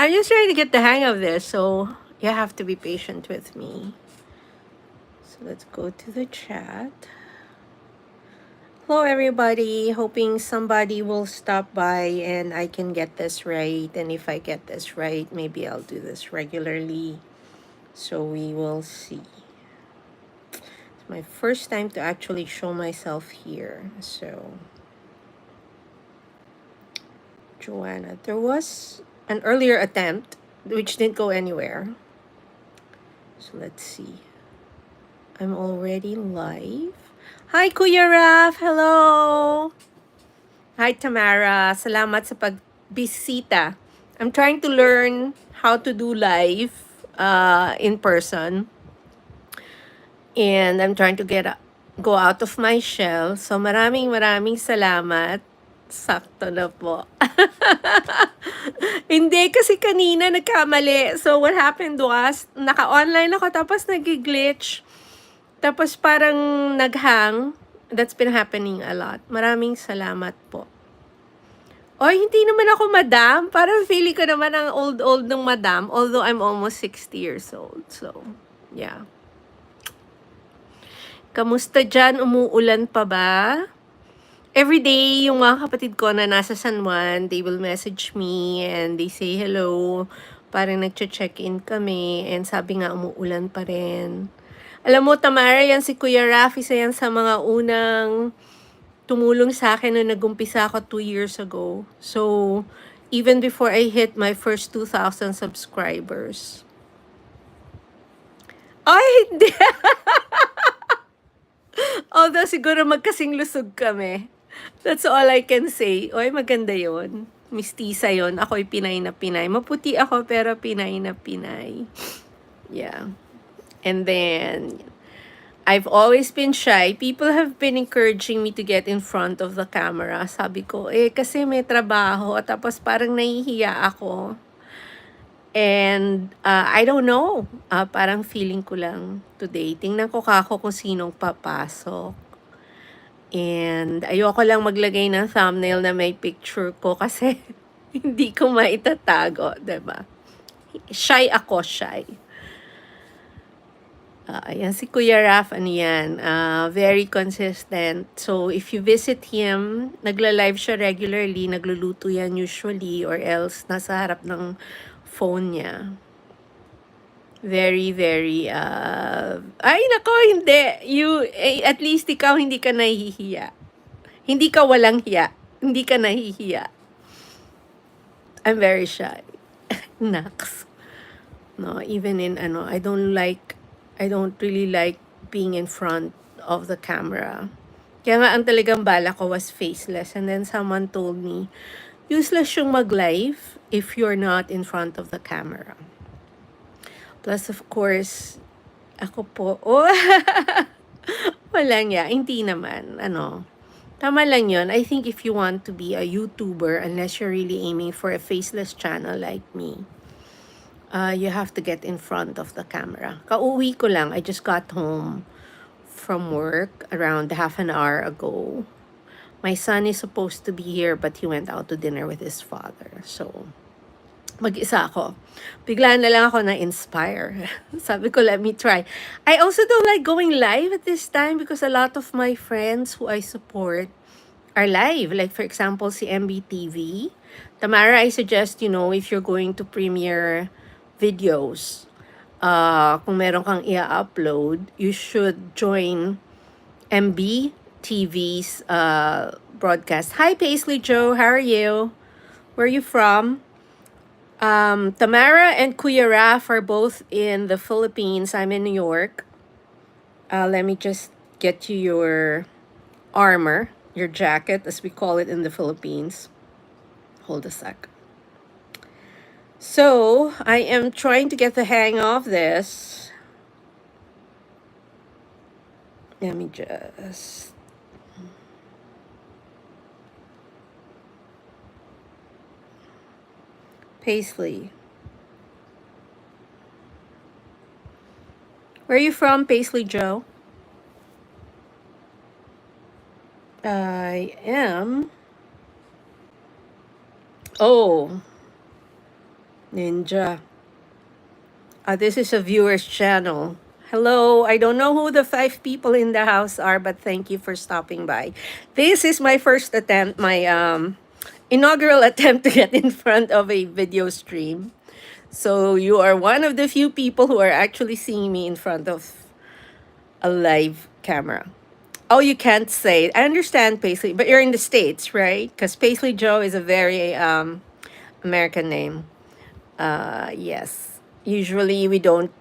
I'm just trying to get the hang of this, so you have to be patient with me. So let's go to the chat. Hello, everybody. Hoping somebody will stop by and I can get this right. And if I get this right, maybe I'll do this regularly. So we will see. It's my first time to actually show myself here. So, Joanna, there was an earlier attempt which didn't go anywhere. So let's see. I'm already live. Hi, Kuya Raf. Hello. Hi, Tamara. Salamat sa pagbisita. I'm trying to learn how to do live in person. And I'm trying to go out of my shell. So maraming salamat. Sakto na po. Hindi, kasi kanina nagkamali. So what happened was, naka-online ako tapos nag-glitch. Tapos parang naghang. That's been happening a lot. Maraming salamat po. Oy, hindi naman ako madam. Parang feeling ko naman ang old ng madam. Although I'm almost 60 years old. So, yeah. Kamusta dyan? Umuulan pa ba? Every day, yung mga kapatid ko na nasa San Juan, they will message me and they say hello. Parang nagche-check-in kami. And sabi nga, umuulan pa rin. Alam mo, Tamara, yan si Kuya Raf, isa yan sa mga unang tumulong sa akin nung nag-umpisa ako 2 years ago. So, even before I hit my first 2,000 subscribers. Ay, hindi! Although siguro magkasing lusog kami. That's all I can say. Oy, maganda yon. Mistisa yon. Ako'y Pinay na Pinay. Maputi ako pero Pinay na Pinay. Yeah. And then, I've always been shy. People have been encouraging me to get in front of the camera. Sabi ko, kasi may trabaho. Tapos parang nahihiya ako. And I don't know. Parang feeling ko lang today. Tingnan ko kako kung sinong papasok. And ayoko lang maglagay ng thumbnail na may picture ko kasi hindi ko maitatago, diba? Shy ako, shy. Ayan si Kuya Raf, ano yan, very consistent. So, if you visit him, nagla-live siya regularly, nagluluto yan usually, or else nasa harap ng phone niya. Very, very, ay nako, hindi. At least ikaw hindi ka nahihiya. Hindi ka walang hiya. Hindi ka nahihiya. I'm very shy. Naks. No, even in, I don't really like being in front of the camera. Kaya nga ang talagang bala ko was faceless. And then someone told me, useless yung mag-live if you're not in front of the camera. Plus, of course, ako po, walang ya, hindi naman, tama lang yun. I think if you want to be a YouTuber, unless you're really aiming for a faceless channel like me, you have to get in front of the camera. Kauwi ko lang. I just got home from work around half an hour ago. My son is supposed to be here, but he went out to dinner with his father. So, mag-isa ako. Bigla na lang ako na-inspire. Sabi ko, let me try. I also don't like going live at this time because a lot of my friends who I support are live. Like, for example, si MBTV. Tamara, I suggest, if you're going to premiere videos, kung meron kang i-upload, you should join MB TV's broadcast. Hi, Paisley Joe. How are you? Where are you from? Tamara and Kuya Raf are both in the Philippines. I'm in New York. Let me just get you your armor, your jacket, as we call it in the Philippines. Hold a sec. So, I am trying to get the hang of this. Let me just... Paisley. Where are you from, Paisley Joe? I am... Oh. Ninja. This is a viewer's channel. Hello, I don't know who the five people in the house are, but thank you for stopping by. This is my first attempt, my inaugural attempt to get in front of a video stream. So you are one of the few people who are actually seeing me in front of a live camera. Oh, you can't say. I understand Paisley, but you're in the States, right? Because Paisley Joe is a very American name. Yes. Usually we don't.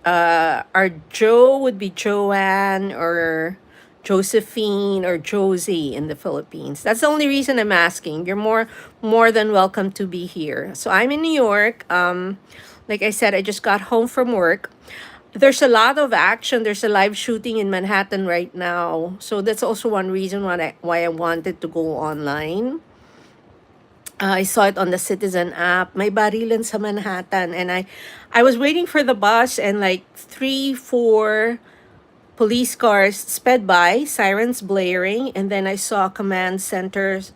Our Joe would be Joanne or Josephine or Josie in the Philippines. That's the only reason I'm asking. You're more than welcome to be here. So I'm in New York. Like I said, I just got home from work. There's a lot of action. There's a live shooting in Manhattan right now. So that's also one reason why I wanted to go online. I saw it on the Citizen app. May barilan sa Manhattan, and I was waiting for the bus, and like three, four police cars sped by, sirens blaring, and then I saw command centers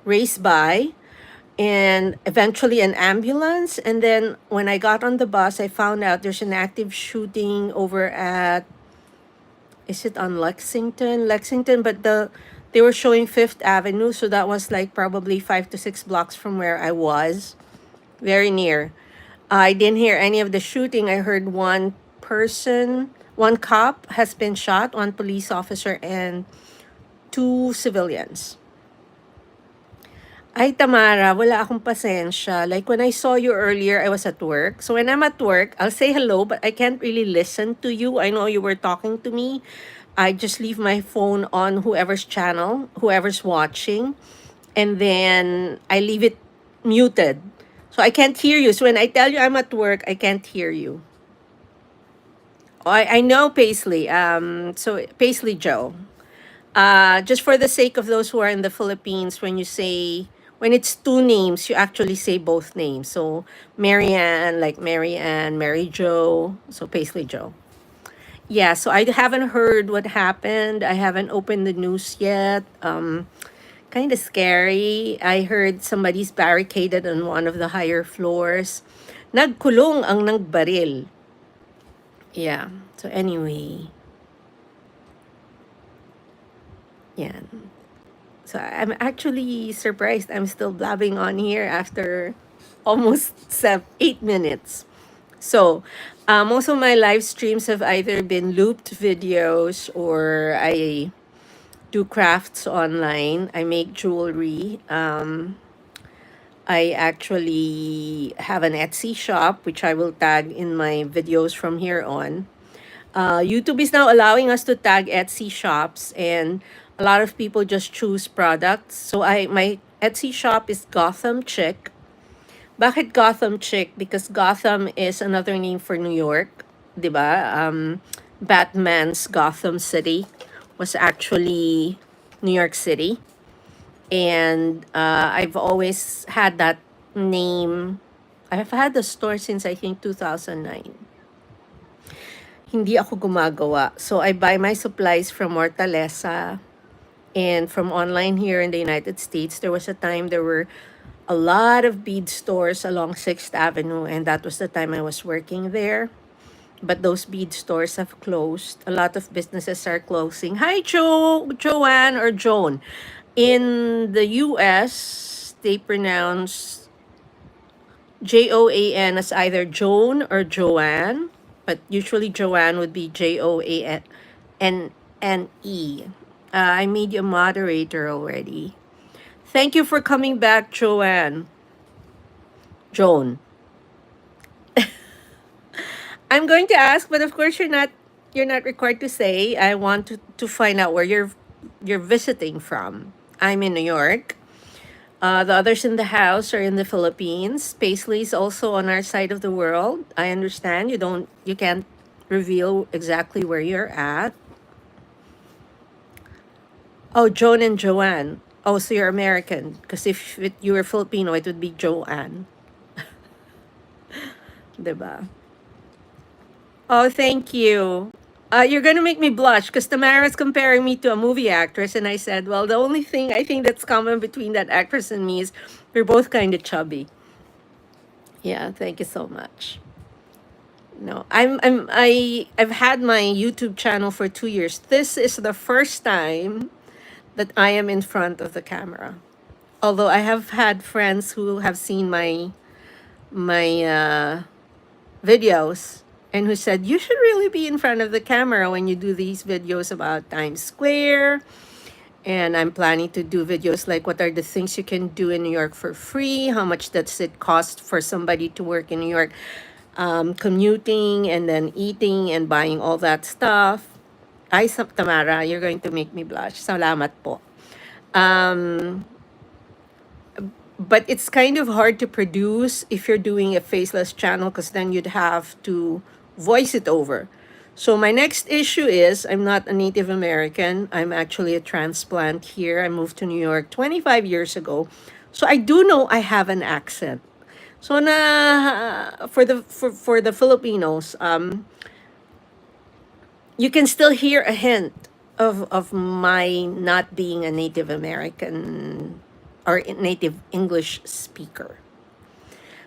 race by, and eventually an ambulance. And then when I got on the bus, I found out there's an active shooting over at, is it on Lexington, but they were showing Fifth Avenue, so that was like probably 5 to 6 blocks from where I was, very near. I didn't hear any of the shooting. I heard one cop has been shot, one police officer, and two civilians. Ay, Tamara, wala akong pasensya. Like when I saw you earlier, I was at work. So when I'm at work, I'll say hello, but I can't really listen to you. I know you were talking to me. I just leave my phone on whoever's channel, whoever's watching, and then I leave it muted. So I can't hear you. So when I tell you I'm at work, I can't hear you. I know Paisley. So Paisley Joe. Just for the sake of those who are in the Philippines, when it's two names, you actually say both names. So Marianne, like Marianne, Mary Joe, so Paisley Joe. Yeah, so I haven't heard what happened. I haven't opened the news yet. Kind of scary. I heard somebody's barricaded on one of the higher floors. Nagkulong ang nagbaril. Yeah. So anyway, yeah. So I'm actually surprised I'm still blabbing on here after almost 8 minutes. So most of my live streams have either been looped videos or I do crafts online. I make jewelry. I actually have an Etsy shop, which I will tag in my videos from here on. YouTube is now allowing us to tag Etsy shops, and a lot of people just choose products. So my Etsy shop is Gotham Chick. Bakit Gotham Chick? Because Gotham is another name for New York, 'di ba? Batman's Gotham City was actually New York City, and I've always had that name. I've had the store since I think 2009. Hindi ako gumagawa. So I buy my supplies from Mortalesa and from online here in the United States. There was a time there were a lot of bead stores along 6th Avenue, and that was the time I was working there. But those bead stores have closed. A lot of businesses are closing. Hi, Joanne or Joan. In the US, they pronounce Joan as either Joan or Joanne, but usually Joanne would be Joanne. I made you a moderator already. Thank you for coming back, Joanne. Joan. I'm going to ask, but of course you're not required to say. I want to find out where you're visiting from. I'm in New York. The others in the house are in the Philippines. Paisley's also on our side of the world. I understand you can't reveal exactly where you're at. Oh, Joan and Joanne. Oh, so you're American. Because if you were Filipino, it would be Joanne. 'Di ba? Oh, thank you. You're gonna make me blush because Tamara's comparing me to a movie actress, and I said, well, the only thing I think that's common between that actress and me is we're both kind of chubby. Yeah, thank you so much. No, I've had my YouTube channel for 2 years. This is the first time that I am in front of the camera. Although I have had friends who have seen my videos and who said you should really be in front of the camera when you do these videos about Times Square. And I'm planning to do videos like what are the things you can do in New York for free? How much does it cost for somebody to work in New York, commuting and then eating and buying all that stuff? Ay, Tamara, you're going to make me blush. Salamat po. Um, but it's kind of hard to produce if you're doing a faceless channel because then you'd have to voice it over. So my next issue is I'm not a Native American. I'm actually a transplant here. I moved to New York 25 years ago. So I do know I have an accent. So na for the Filipinos, you can still hear a hint of my not being a Native American or native English speaker.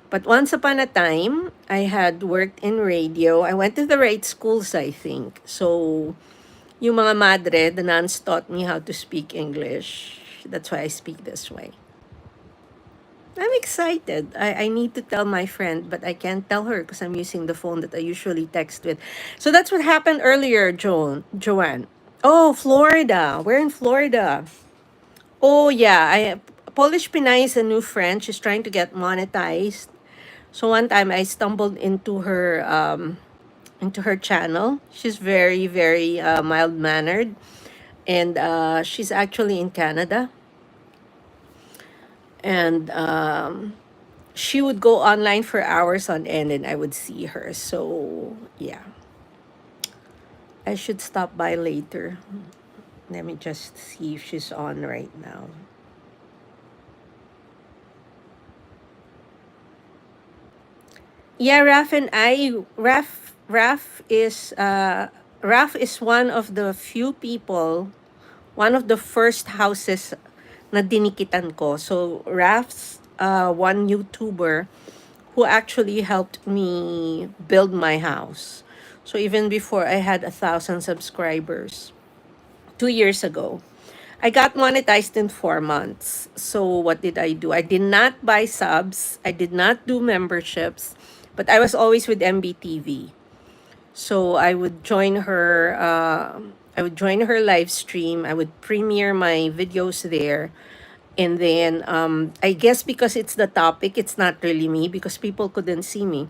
But once upon a time, I had worked in radio. I went to the right schools, I think. So, yung mga madre, the nuns taught me how to speak English. That's why I speak this way. I'm excited. I need to tell my friend, but I can't tell her because I'm using the phone that I usually text with. So that's what happened earlier, Joanne. Oh, Florida. We're in Florida. Oh, yeah. Polish Pinay is a new friend. She's trying to get monetized. So one time I stumbled into her channel. She's very very mild mannered, and she's actually in Canada. And she would go online for hours on end, and I would see her. So yeah, I should stop by later. Let me just see if she's on right now. Yeah, Raf is one of the few people, one of the first houses na dinikitan ko. So Raf's one YouTuber who actually helped me build my house. So even before I had 1,000 subscribers 2 years ago, I got monetized in 4 months. So what did I do? I did not buy subs. I did not do memberships, but I was always with MBTV. So I would join her. I would join her live stream. I would premiere my videos there, and then I guess because it's the topic, it's not really me because people couldn't see me.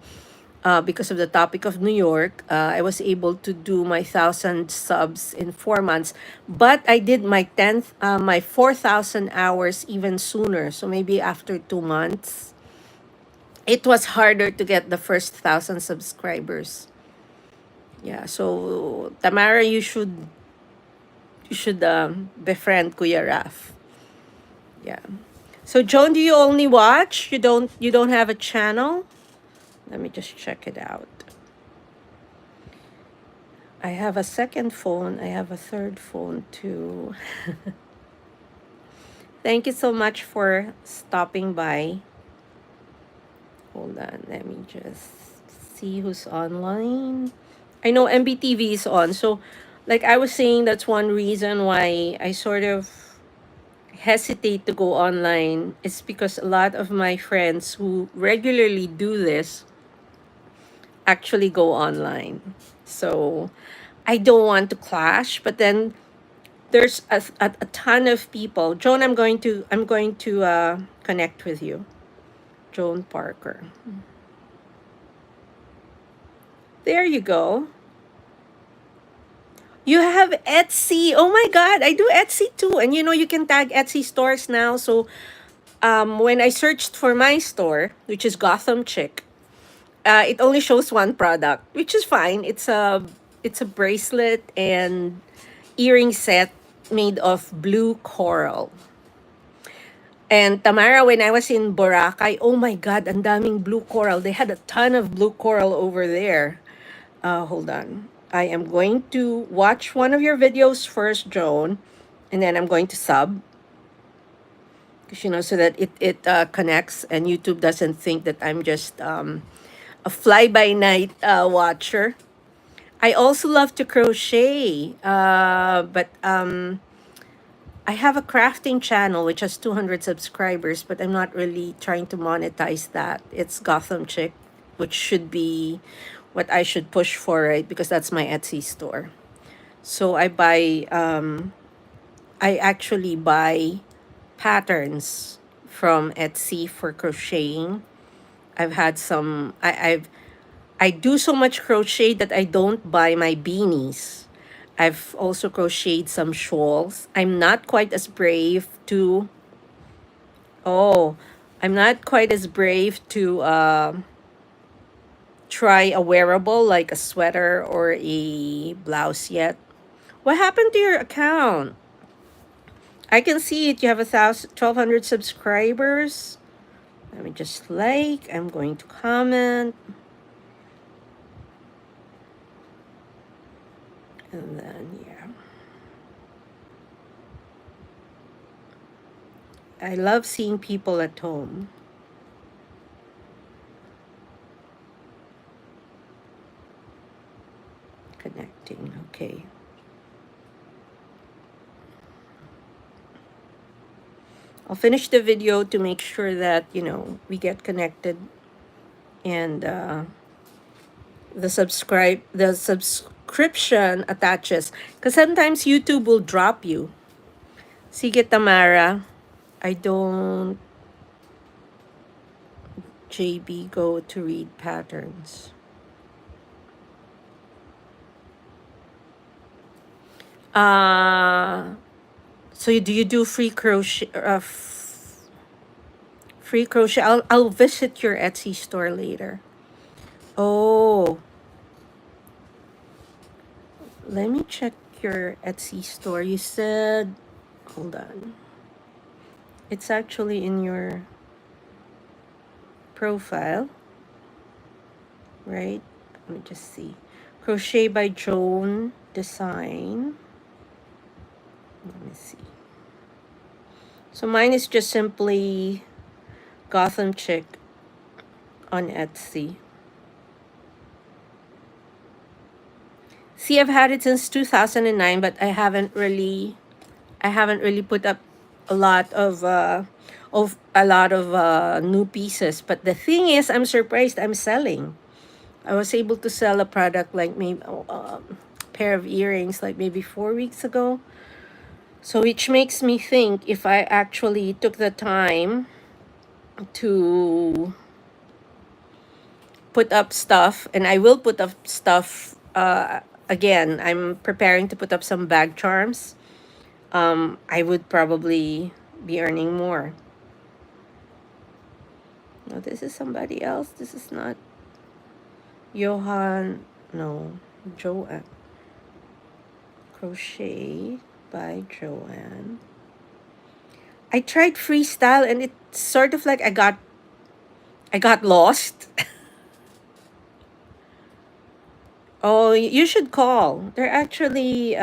Because of the topic of New York, I was able to do my 1,000 subs in 4 months. But I did my 4,000 hours even sooner. So maybe after 2 months, it was harder to get the first 1,000 subscribers. Yeah. So Tamara, you should befriend Kuya Raf. Yeah. So Joan, do you only watch? You don't have a channel? Let me just check it out. I have a second phone. I have a third phone too. Thank you so much for stopping by. Hold on, let me just see who's online. I know MBTV is on. So, like I was saying, that's one reason why I sort of hesitate to go online. It's because a lot of my friends who regularly do this actually go online. So, I don't want to clash, but then there's a ton of people. Joan, I'm going to connect with you. Joan Parker. There you go. You have Etsy. Oh my God, I do Etsy too. And you can tag Etsy stores now. So when I searched for my store, which is Gotham Chick, it only shows one product, which is fine. It's a bracelet and earring set made of blue coral. And Tamara, when I was in Boracay, oh my God, ang daming blue coral. They had a ton of blue coral over there. Hold on. I am going to watch one of your videos first, Joan, and then I'm going to sub. because so that it connects and YouTube doesn't think that I'm just a fly by night watcher. I also love to crochet, but I have a crafting channel which has 200 subscribers, but I'm not really trying to monetize that. It's Gotham Chick, which should be what I should push for, right? Because that's my Etsy store. So I actually buy patterns from Etsy for crocheting. I've had some, I do so much crochet that I don't buy my beanies. I've also crocheted some shawls. I'm not quite as brave to, oh, I'm not quite as brave to try a wearable like a sweater or a blouse yet. What happened to your account? I can see it. You have 1,200 subscribers. Let me just like, I'm going to comment. And then, yeah. I love seeing people at home. Connecting, okay. I'll finish the video to make sure that, we get connected and the subscription attaches. Because sometimes YouTube will drop you. Sige, Tamara. I don't, JB, go to read patterns. So do you do free crochet? Free crochet. I'll visit your Etsy store later. Oh, let me check your Etsy store. You said, hold on. It's actually in your profile, right? Let me just see. Crochet by Joan Design. Let me see. So mine is just simply Gotham Chick on Etsy. See, I've had it since 2009, but I haven't really put up a lot of new pieces. But the thing is, I'm surprised I'm selling. I was able to sell a product like maybe pair of earrings like maybe 4 weeks ago. So which makes me think if I actually took the time to put up stuff, and I will put up stuff again. I'm preparing to put up some bag charms. I would probably be earning more. No, this is somebody else. This is not Johan. No, Joanne. Crochet by Joanne. I tried freestyle and it's sort of like I got lost. Oh, you should call. They're actually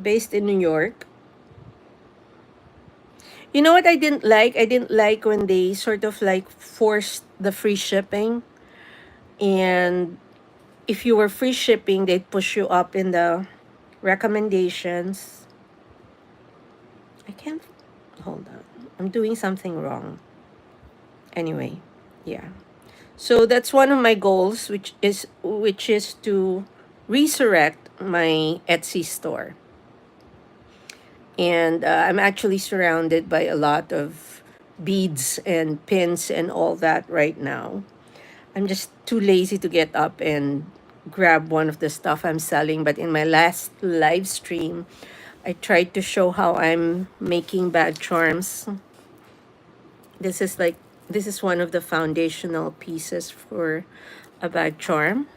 based in New York. You know what I didn't like? I didn't like when they sort of like forced the free shipping. And if you were free shipping, they'd push you up in the recommendations. I can't, hold on. I'm doing something wrong. Anyway, yeah. So that's one of my goals, which is to resurrect my Etsy store. And I'm actually surrounded by a lot of beads and pins and all that right now. I'm just too lazy to get up and grab one of the stuff I'm selling. But in my last live stream, I tried to show how I'm making bag charms. This is one of the foundational pieces for a bag charm.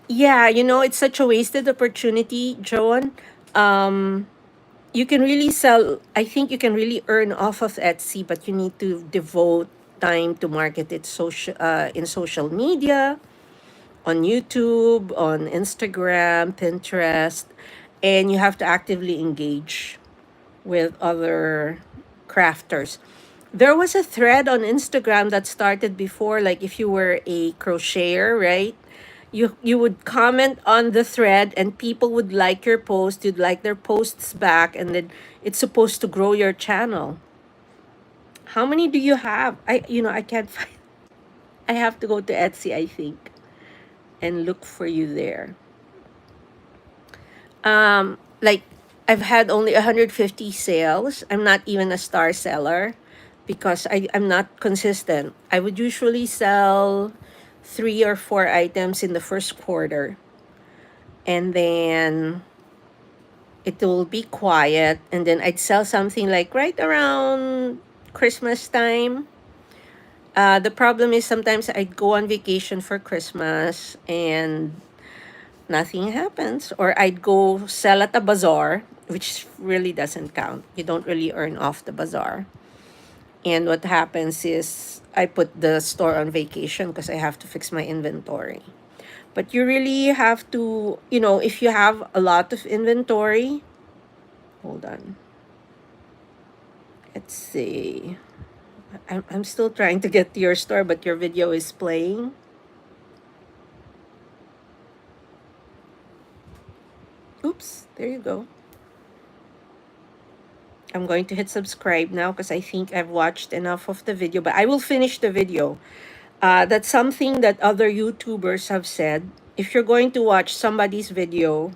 Yeah, it's such a wasted opportunity, Joan. You can really sell, I think you can really earn off of Etsy, but you need to devote time to market it in social media, on YouTube, on Instagram, Pinterest, and you have to actively engage. with other crafters. There was a thread on Instagram that started before, like if you were a crocheter, right? You would comment on the thread and people would like your post, you'd like their posts back, and then it's supposed to grow your channel. How many do you have? I can't find. I have to go to Etsy, I think, and look for you there. Like I've had only 150 sales. I'm not even a star seller because I'm not consistent. I would usually sell 3 or 4 items in the first quarter, and then it will be quiet, and then I'd sell something like right around Christmas time. The problem is sometimes I'd go on vacation for Christmas and nothing happens, or I'd go sell at a bazaar, which really doesn't count. You don't really earn off the bazaar. And what happens is I put the store on vacation because I have to fix my inventory. But you really have to, if you have a lot of inventory, hold on. Let's see. I'm still trying to get to your store, but your video is playing. Oops, there you go. I'm going to hit subscribe now because I think I've watched enough of the video, but I will finish the video. That's something that other YouTubers have said. If you're going to watch somebody's video,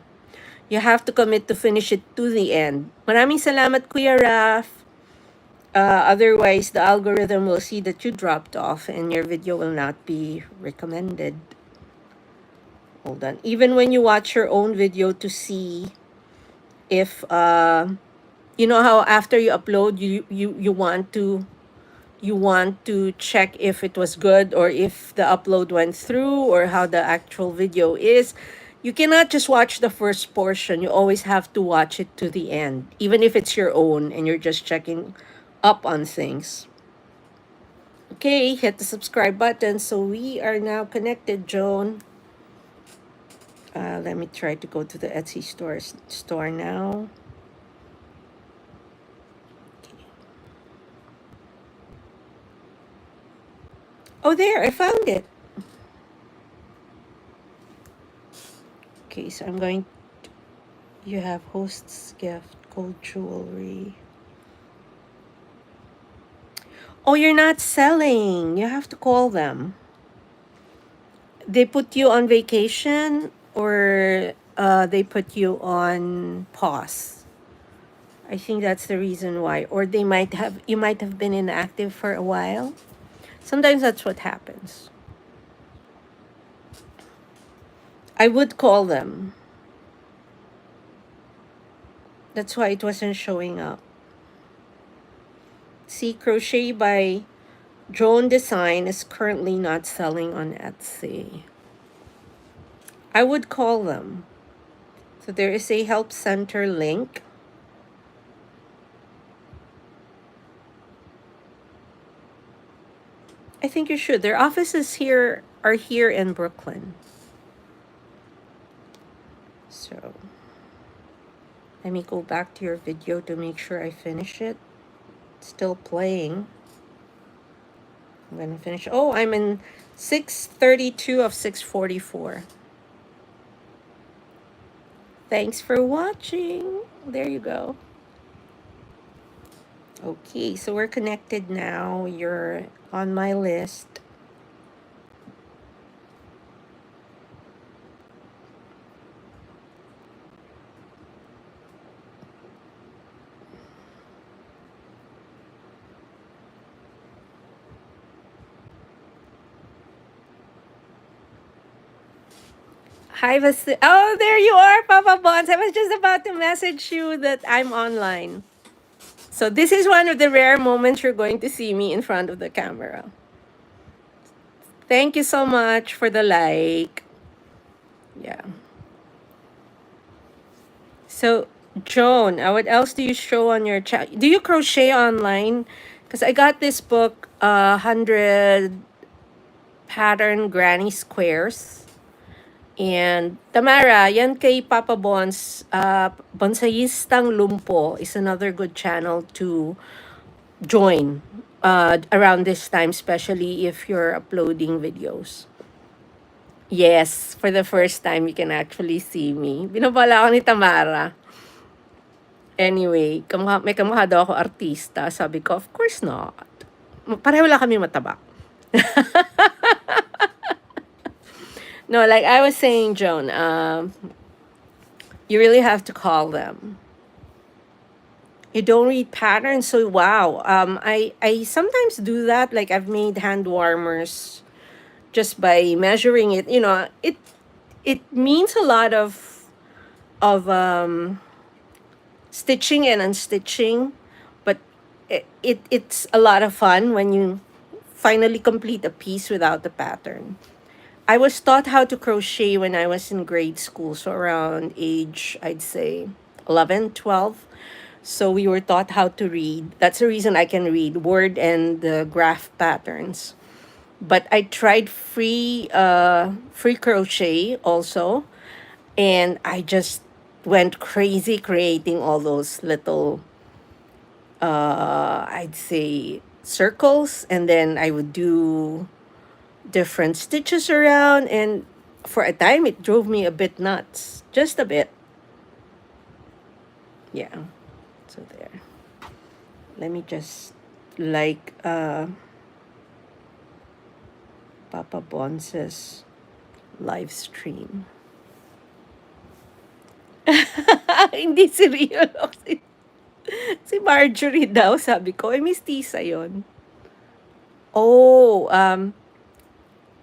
you have to commit to finish it to the end. Maraming salamat, Kuya Raf. Otherwise, the algorithm will see that you dropped off and your video will not be recommended. Hold on. Even when you watch your own video to see if you know how after you upload you want to check if it was good or if the upload went through or how the actual video is. You cannot just watch the first portion. You always have to watch it to the end, even if it's your own and you're just checking up on things. Okay, hit the subscribe button. So we are now connected, Joan. Let me try to go to the Etsy store now. Oh, there, I found it. Okay, so I'm going to, you have host's gift, gold jewelry. Oh, you're not selling. You have to call them. They put you on vacation or they put you on pause. I think that's the reason why. Or you might have been inactive for a while. Sometimes that's what happens. I would call them. That's why it wasn't showing up. See, Crochet by Drone Design is currently not selling on Etsy. I would call them. So there is a help center link. I think you should. Their offices are here in Brooklyn. So let me go back to your video to make sure I finish it. It's still playing. I'm gonna finish. Oh, I'm in 6:32 of 6:44. Thanks for watching. There you go. Okay, so we're connected now. You're on my list. Hi, oh, there you are, Papa Bonds. I was just about to message you that I'm online. So this is one of the rare moments you're going to see me in front of the camera. Thank you so much for the like. Yeah. So, Joan, what else do you show on your chat? Do you crochet online? Because I got this book, 100 Pattern Granny Squares. And Tamara, yan kay Papa Bons, Bonsayistang Lumpo is another good channel to join around this time, especially if you're uploading videos. Yes, for the first time, you can actually see me. Binabala ako ni Tamara. Anyway, may kamukha daw ako artista. Sabi ko, of course not. Pareho lang kami mataba. No, like I was saying, Joan, you really have to call them. You don't read patterns, so wow. I sometimes do that. Like I've made hand warmers just by measuring it. It means a lot of stitching and unstitching, but it's a lot of fun when you finally complete a piece without the pattern. I was taught how to crochet when I was in grade school, so around age, I'd say 11, 12. So we were taught how to read. That's the reason I can read word and the graph patterns. But I tried free crochet also, and I just went crazy creating all those little I'd say circles, and then I would do different stitches around, and for a time it drove me a bit nuts, just a bit. Yeah, so there. Let me just like Papa Bon's live stream. Hindi si Rio. Si Marjorie daw, sabi ko. Miss Tisa yon. Oh,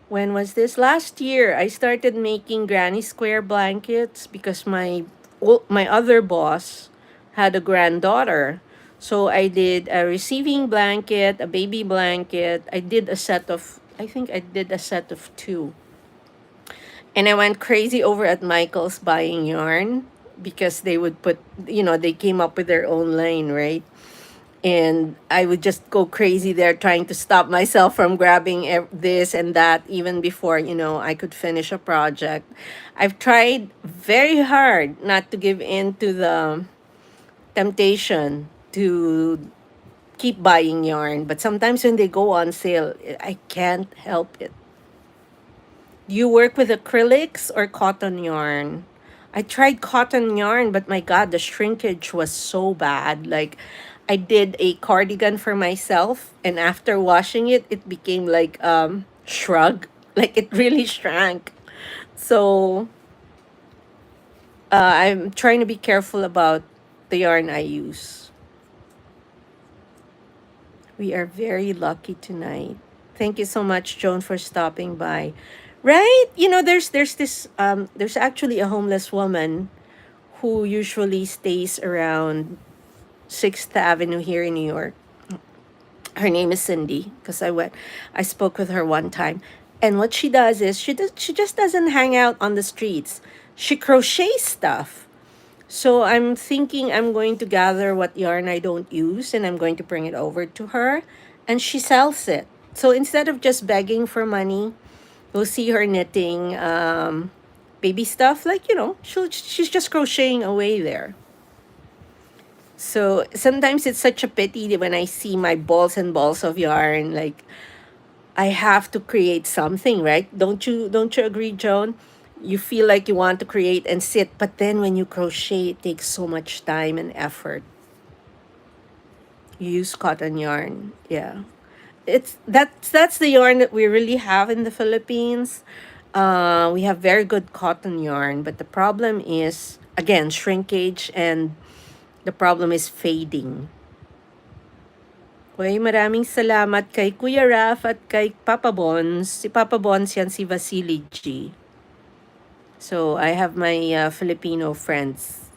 when was this? Last year, I started making granny square blankets because my other boss had a granddaughter. So I did a receiving blanket, a baby blanket. I think I did a set of two. And I went crazy over at Michael's buying yarn because they came up with their own line, right? And I would just go crazy there trying to stop myself from grabbing this and that even before, I could finish a project. I've tried very hard not to give in to the temptation to keep buying yarn, but sometimes when they go on sale, I can't help it. You work with acrylics or cotton yarn? I tried cotton yarn, but my God, the shrinkage was so bad. Like, I did a cardigan for myself, and after washing it, it became like shrug. Like it really shrank. So I'm trying to be careful about the yarn I use. We are very lucky tonight. Thank you so much, Joan, for stopping by. Right? There's actually a homeless woman who usually stays around 6th Avenue here in New York. Her name is Cindy because I spoke with her one time. And what she does is she just doesn't hang out on the streets. She crochets stuff. So I'm thinking I'm going to gather what yarn I don't use and I'm going to bring it over to her and she sells it. So instead of just begging for money, you'll see her knitting baby stuff, like she's just crocheting away there. So sometimes it's such a pity that when I see my balls and balls of yarn, like I have to create something, right? Don't you agree, Joan? You feel like you want to create and sit, but then when you crochet, it takes so much time and effort. You use cotton yarn, yeah. That's the yarn that we really have in the Philippines. We have very good cotton yarn, but the problem is again shrinkage, and the problem is fading. Okay, maraming salamat kay Kuya Raf at kay Papa Bons. Si Papa Bons yan si Vasily G. So I have my Filipino friends.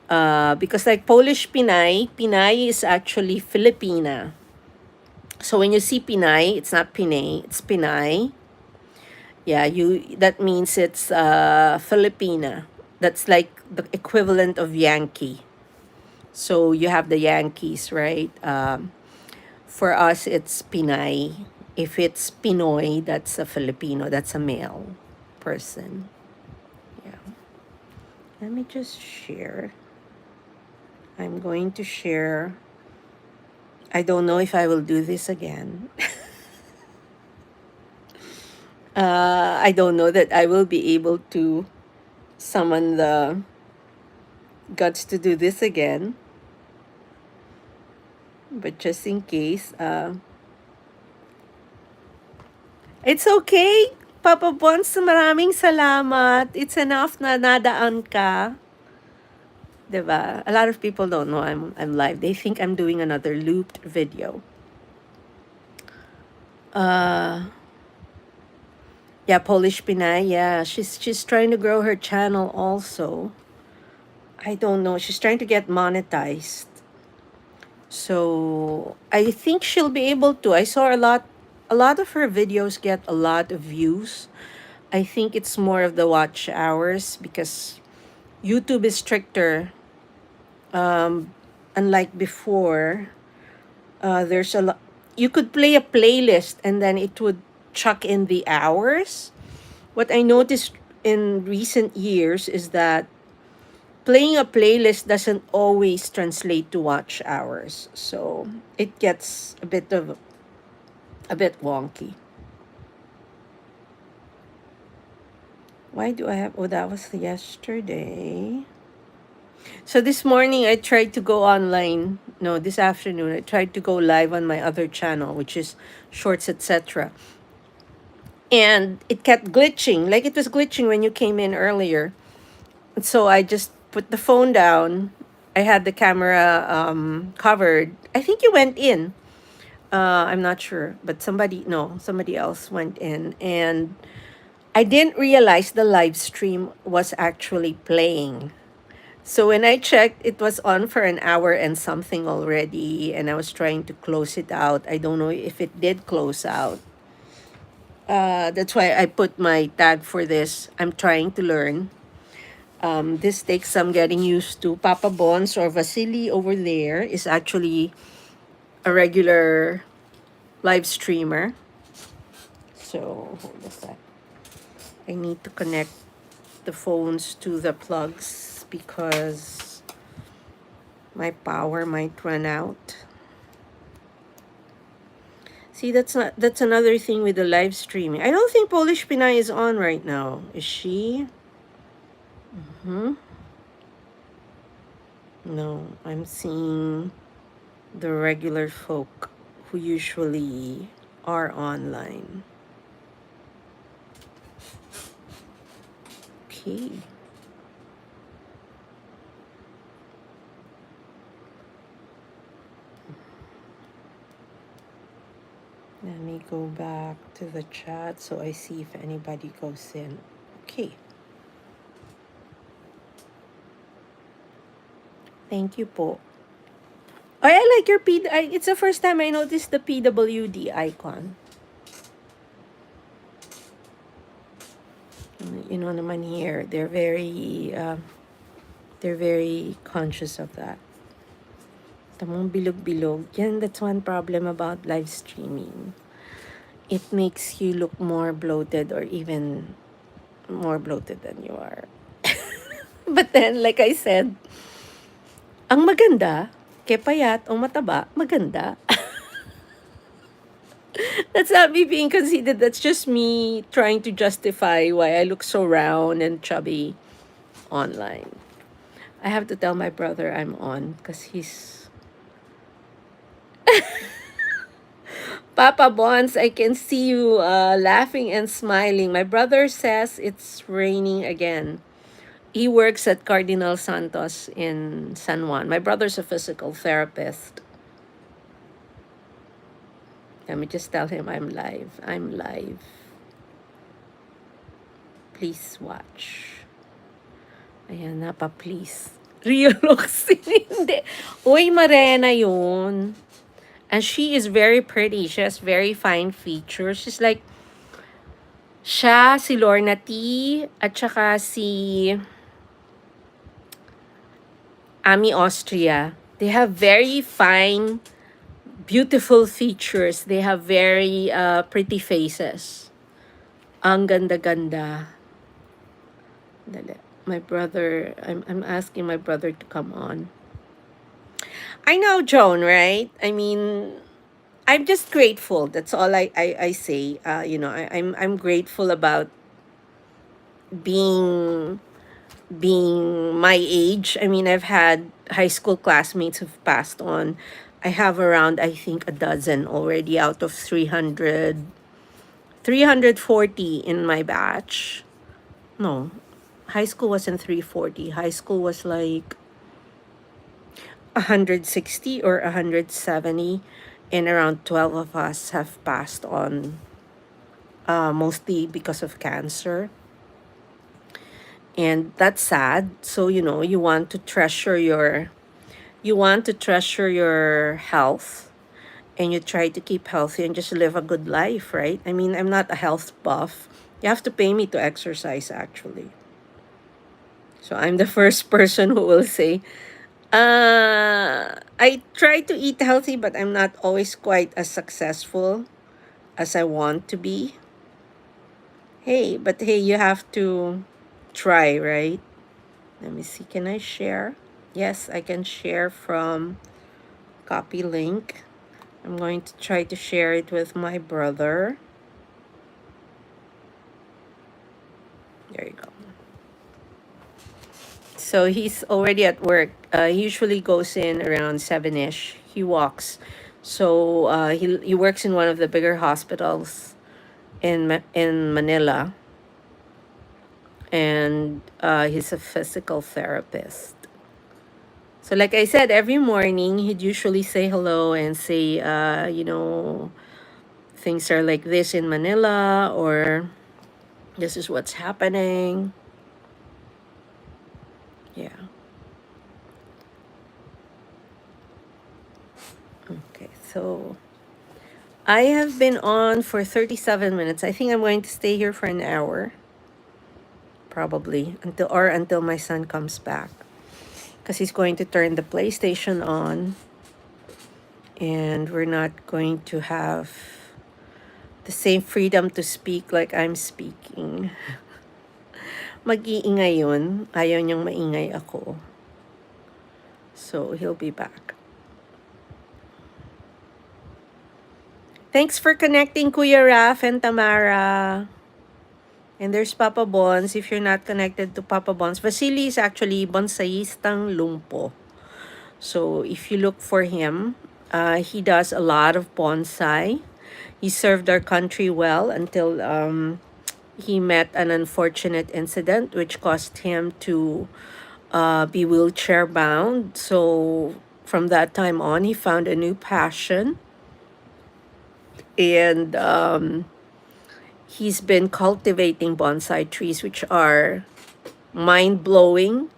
Because like Polish Pinay is actually Filipina. So when you see Pinay, it's not Pinay, it's Pinay. Yeah, that means it's Filipina. That's like the equivalent of Yankee. So you have the Yankees, right? For us, it's Pinay. If it's Pinoy, that's a Filipino. That's a male person. Let me just share. I'm going to share. I don't know if I will do this again. I don't know that I will be able to summon the guts to do this again. But just in case, it's okay. Papa Bons, maraming salamat. It's enough na nadaan ka. Diba? A lot of people don't know I'm live. They think I'm doing another looped video. Uh, yeah, Polish Pinay. Yeah, she's trying to grow her channel also. I don't know. She's trying to get monetized. So I think she'll be able to. I saw a lot of her videos get a lot of views. I think it's more of the watch hours because YouTube is stricter. Unlike before, there's a lot. You could play a playlist and then it would chuck in the hours. What I noticed in recent years is that playing a playlist doesn't always translate to watch hours. So it gets a bit wonky. Why do I have oh that was yesterday. So this morning I tried to go online. No, this afternoon I tried to go live on my other channel, which is Shorts etc. And it kept glitching, like it was glitching when you came in earlier. So I just put the phone down. I had the camera covered. I think you went in. I'm not sure, but somebody else went in, and I didn't realize the live stream was actually playing. So when I checked, it was on for an hour and something already, and I was trying to close it out. I don't know if it did close out. That's why I put my tag for this. I'm trying to learn. This takes some getting used to. Papa Bons or Vasily over there is actually a regular live streamer. So hold a sec. I need to connect the phones to the plugs because my power might run out. See, that's another thing with the live streaming. I don't think Polish Pinay is on right now. Is she? No, I'm seeing the regular folk who usually are online. Okay. Let me go back to the chat so I see if anybody goes in. Okay. Thank you po. Oh, I like your it's the first time I noticed the PWD icon. You know naman here, they're very conscious of that. Tamang bilog-bilog. Yan, that's one problem about live streaming. It makes you look more bloated or even more bloated than you are. But then, like I said, ang maganda, kay payat o mataba, maganda. That's not me being conceited. That's just me trying to justify why I look so round and chubby online. I have to tell my brother I'm on because he's... Papa Bons, I can see you laughing and smiling. My brother says it's raining again. He works at Cardinal Santos in San Juan. My brother's a physical therapist. Let me just tell him I'm live. I'm live. Please watch. Ayan na pa, please. Real looks. Hindi. Uy, Marena yun. And she is very pretty. She has very fine features. She's like, siya, si Lorna T, at saka si Ami Austria. They have very fine, beautiful features. They have very pretty faces. Ang ganda-ganda. Dali. My brother, I'm asking my brother to come on. I know, Joan, right? I mean, I'm just grateful. That's all I say. I'm grateful about being being my age. I mean, I've had high school classmates who've passed on. I have around, I think, a dozen already out of 340 in my batch. No, high school wasn't 340. High school was like 160 or 170, and around 12 of us have passed on, mostly because of cancer. And that's sad. So, you want to treasure your health, and you try to keep healthy and just live a good life, right? I mean, I'm not a health buff. You have to pay me to exercise, actually. So I'm the first person who will say, I try to eat healthy, but I'm not always quite as successful as I want to be. Hey, you have to try, right? Let me see. Can I share? Yes, I can share from copy link. I'm going to try to share it with my brother. There you go. So he's already at work. He usually goes in around 7ish. He walks. So he works in one of the bigger hospitals in Manila, and he's a physical therapist. So like I said, every morning he'd usually say hello and say, things are like this in Manila, or this is what's happening. Yeah. Okay. So I have been on for 37 minutes. I think I'm going to stay here for an hour, probably, until my son comes back, because he's going to turn the PlayStation on, and we're not going to have the same freedom to speak like I'm speaking. Mag-iingay yun. Ayaw niyang maingay ako. So, he'll be back. Thanks for connecting, Kuya Raf and Tamara. And there's Papa Bons. If you're not connected to Papa Bons, Vasily is actually bonsaiistang lumpo. So if you look for him, he does a lot of bonsai. He served our country well until he met an unfortunate incident which caused him to be wheelchair bound. So from that time on, he found a new passion, and he's been cultivating bonsai trees, which are mind blowing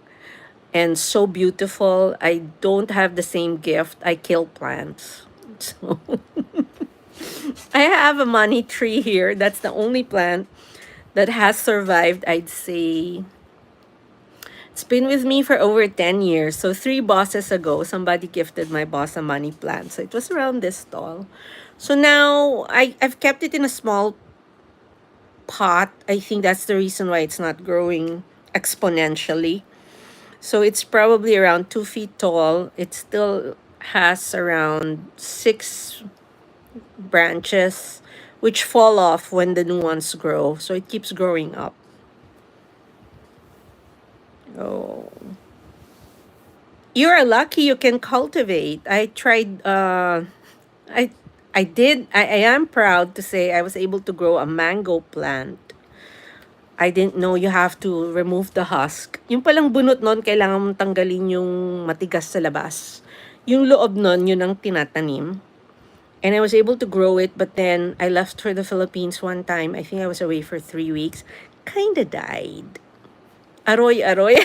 and so beautiful. I don't have the same gift. I kill plants. So I have a money tree here. That's the only plant that has survived, I'd say. It's been with me for over 10 years. So 3 bosses ago, somebody gifted my boss a money plant. So it was around this tall. So now I've kept it in a small pot. I think that's the reason why it's not growing exponentially. So it's probably around 2 feet tall. It still has around 6 branches, which fall off when the new ones grow. So it keeps growing up. Oh. You're lucky you can cultivate. I tried, I I am proud to say I was able to grow a mango plant. I didn't know you have to remove the husk. Yung palang bunot nun, kailangan mong tanggalin yung matigas sa labas. Yung loob nun, yun ang tinatanim. And I was able to grow it, but then I left for the Philippines one time. I think I was away for 3 weeks. Kinda died. Aroy, aroy.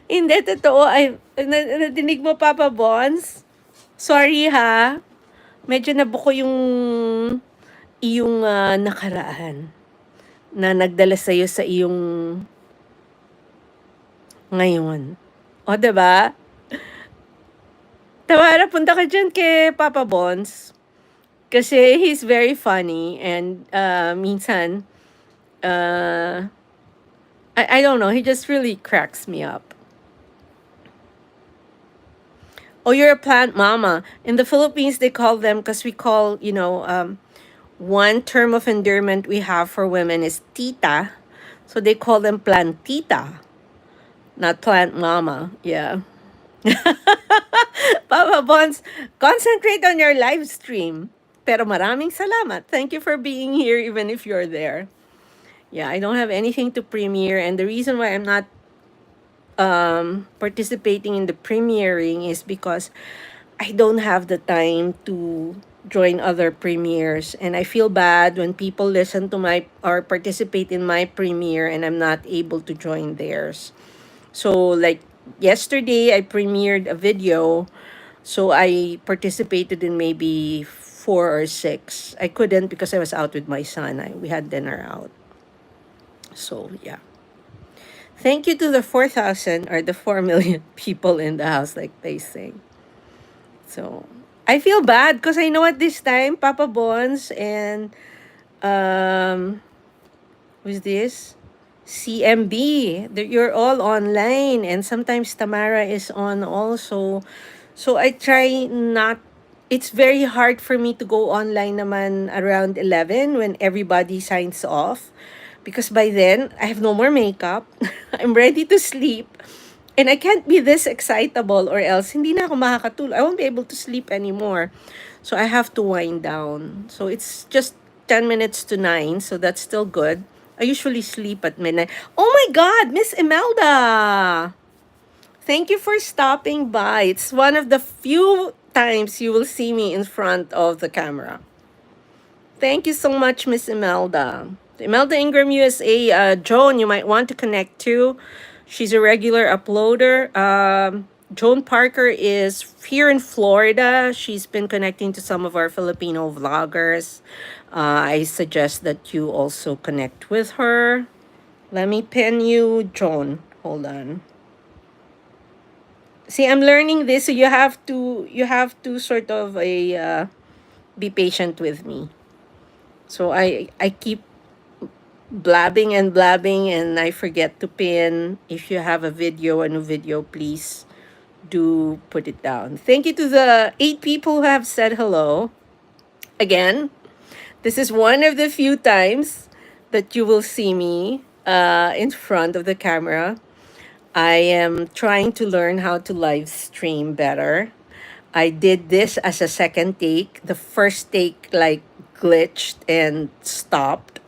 Hindi, totoo. Nadinig mo, Papa Bons? Sorry ha. Medyo nabuko yung iyong nakaraan na nagdala sa'yo sa iyong ngayon. O, diba? Tamara, punta ka dyan kay Papa Bons. Kasi he's very funny, and minsan, uh, I don't know. He just really cracks me up. Oh, you're a plant mama. In the Philippines, they call them, because we call, one term of endearment we have for women is tita. So they call them plantita, not plant mama. Yeah. Papa Bonds, concentrate on your live stream. Pero maraming salamat. Thank you for being here, even if you're there. Yeah, I don't have anything to premiere. And the reason why I'm not participating in the premiering is because I don't have the time to join other premieres, and I feel bad when people listen to my or participate in my premiere and I'm not able to join theirs. So like yesterday I premiered a video, so I participated in maybe 4 or 6. I couldn't because I was out with my son. We had dinner out. So yeah. Thank you to the 4,000 or the 4 million people in the house, like they say. So I feel bad because I know at this time, Papa Bonds and um, who's this? CMB. You're all online, and sometimes Tamara is on also. So I try not. It's very hard for me to go online naman around 11 when everybody signs off, because by then I have no more makeup. I'm ready to sleep. And I can't be this excitable or else hindi na ako makakatulog. I won't be able to sleep anymore. So I have to wind down. So it's just 10 minutes to 9, so that's still good. I usually sleep at midnight. Oh my God, Miss Imelda! Thank you for stopping by. It's one of the few times you will see me in front of the camera. Thank you so much, Miss Imelda. Imelda Ingram, USA. Joan, you might want to connect too. She's a regular uploader. Joan Parker is here in Florida. She's been connecting to some of our Filipino vloggers. I suggest that you also connect with her. Let me pin you, Joan. Hold on. See, I'm learning this, so you have to sort of be patient with me. So I keep blabbing and blabbing and I forget to pin. If you have a video, a new video, please do put it down. Thank you to the 8 people who have said hello. Again, this is one of the few times that you will see me in front of the camera. I am trying to learn how to live stream better. I did this as a second take. The first take like glitched and stopped.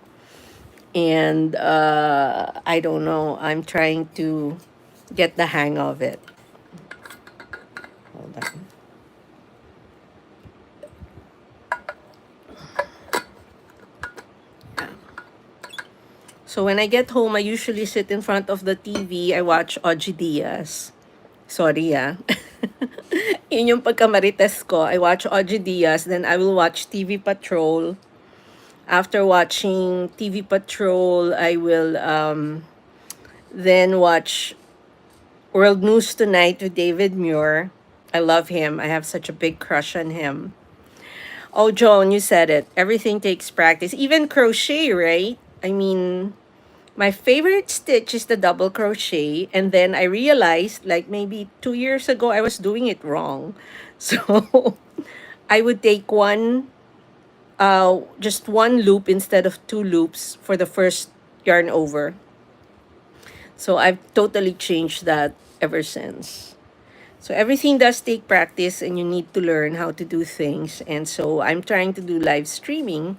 And I don't know. I'm trying to get the hang of it. Hold on. So when I get home, I usually sit in front of the TV. I watch Oji Diaz. Sorry, ah. Yun yung pagkamarites ko. I watch Oji Diaz, then I will watch TV Patrol. After watching TV Patrol, I will then watch World News Tonight with David Muir. I love him. I have such a big crush on him. Oh, Joan, you said it. Everything takes practice. Even crochet, right? I mean, my favorite stitch is the double crochet. And then I realized, like maybe 2 years ago, I was doing it wrong. So I would take just one loop instead of 2 loops for the first yarn over. So I've totally changed that ever since. So everything does take practice and you need to learn how to do things. And so I'm trying to do live streaming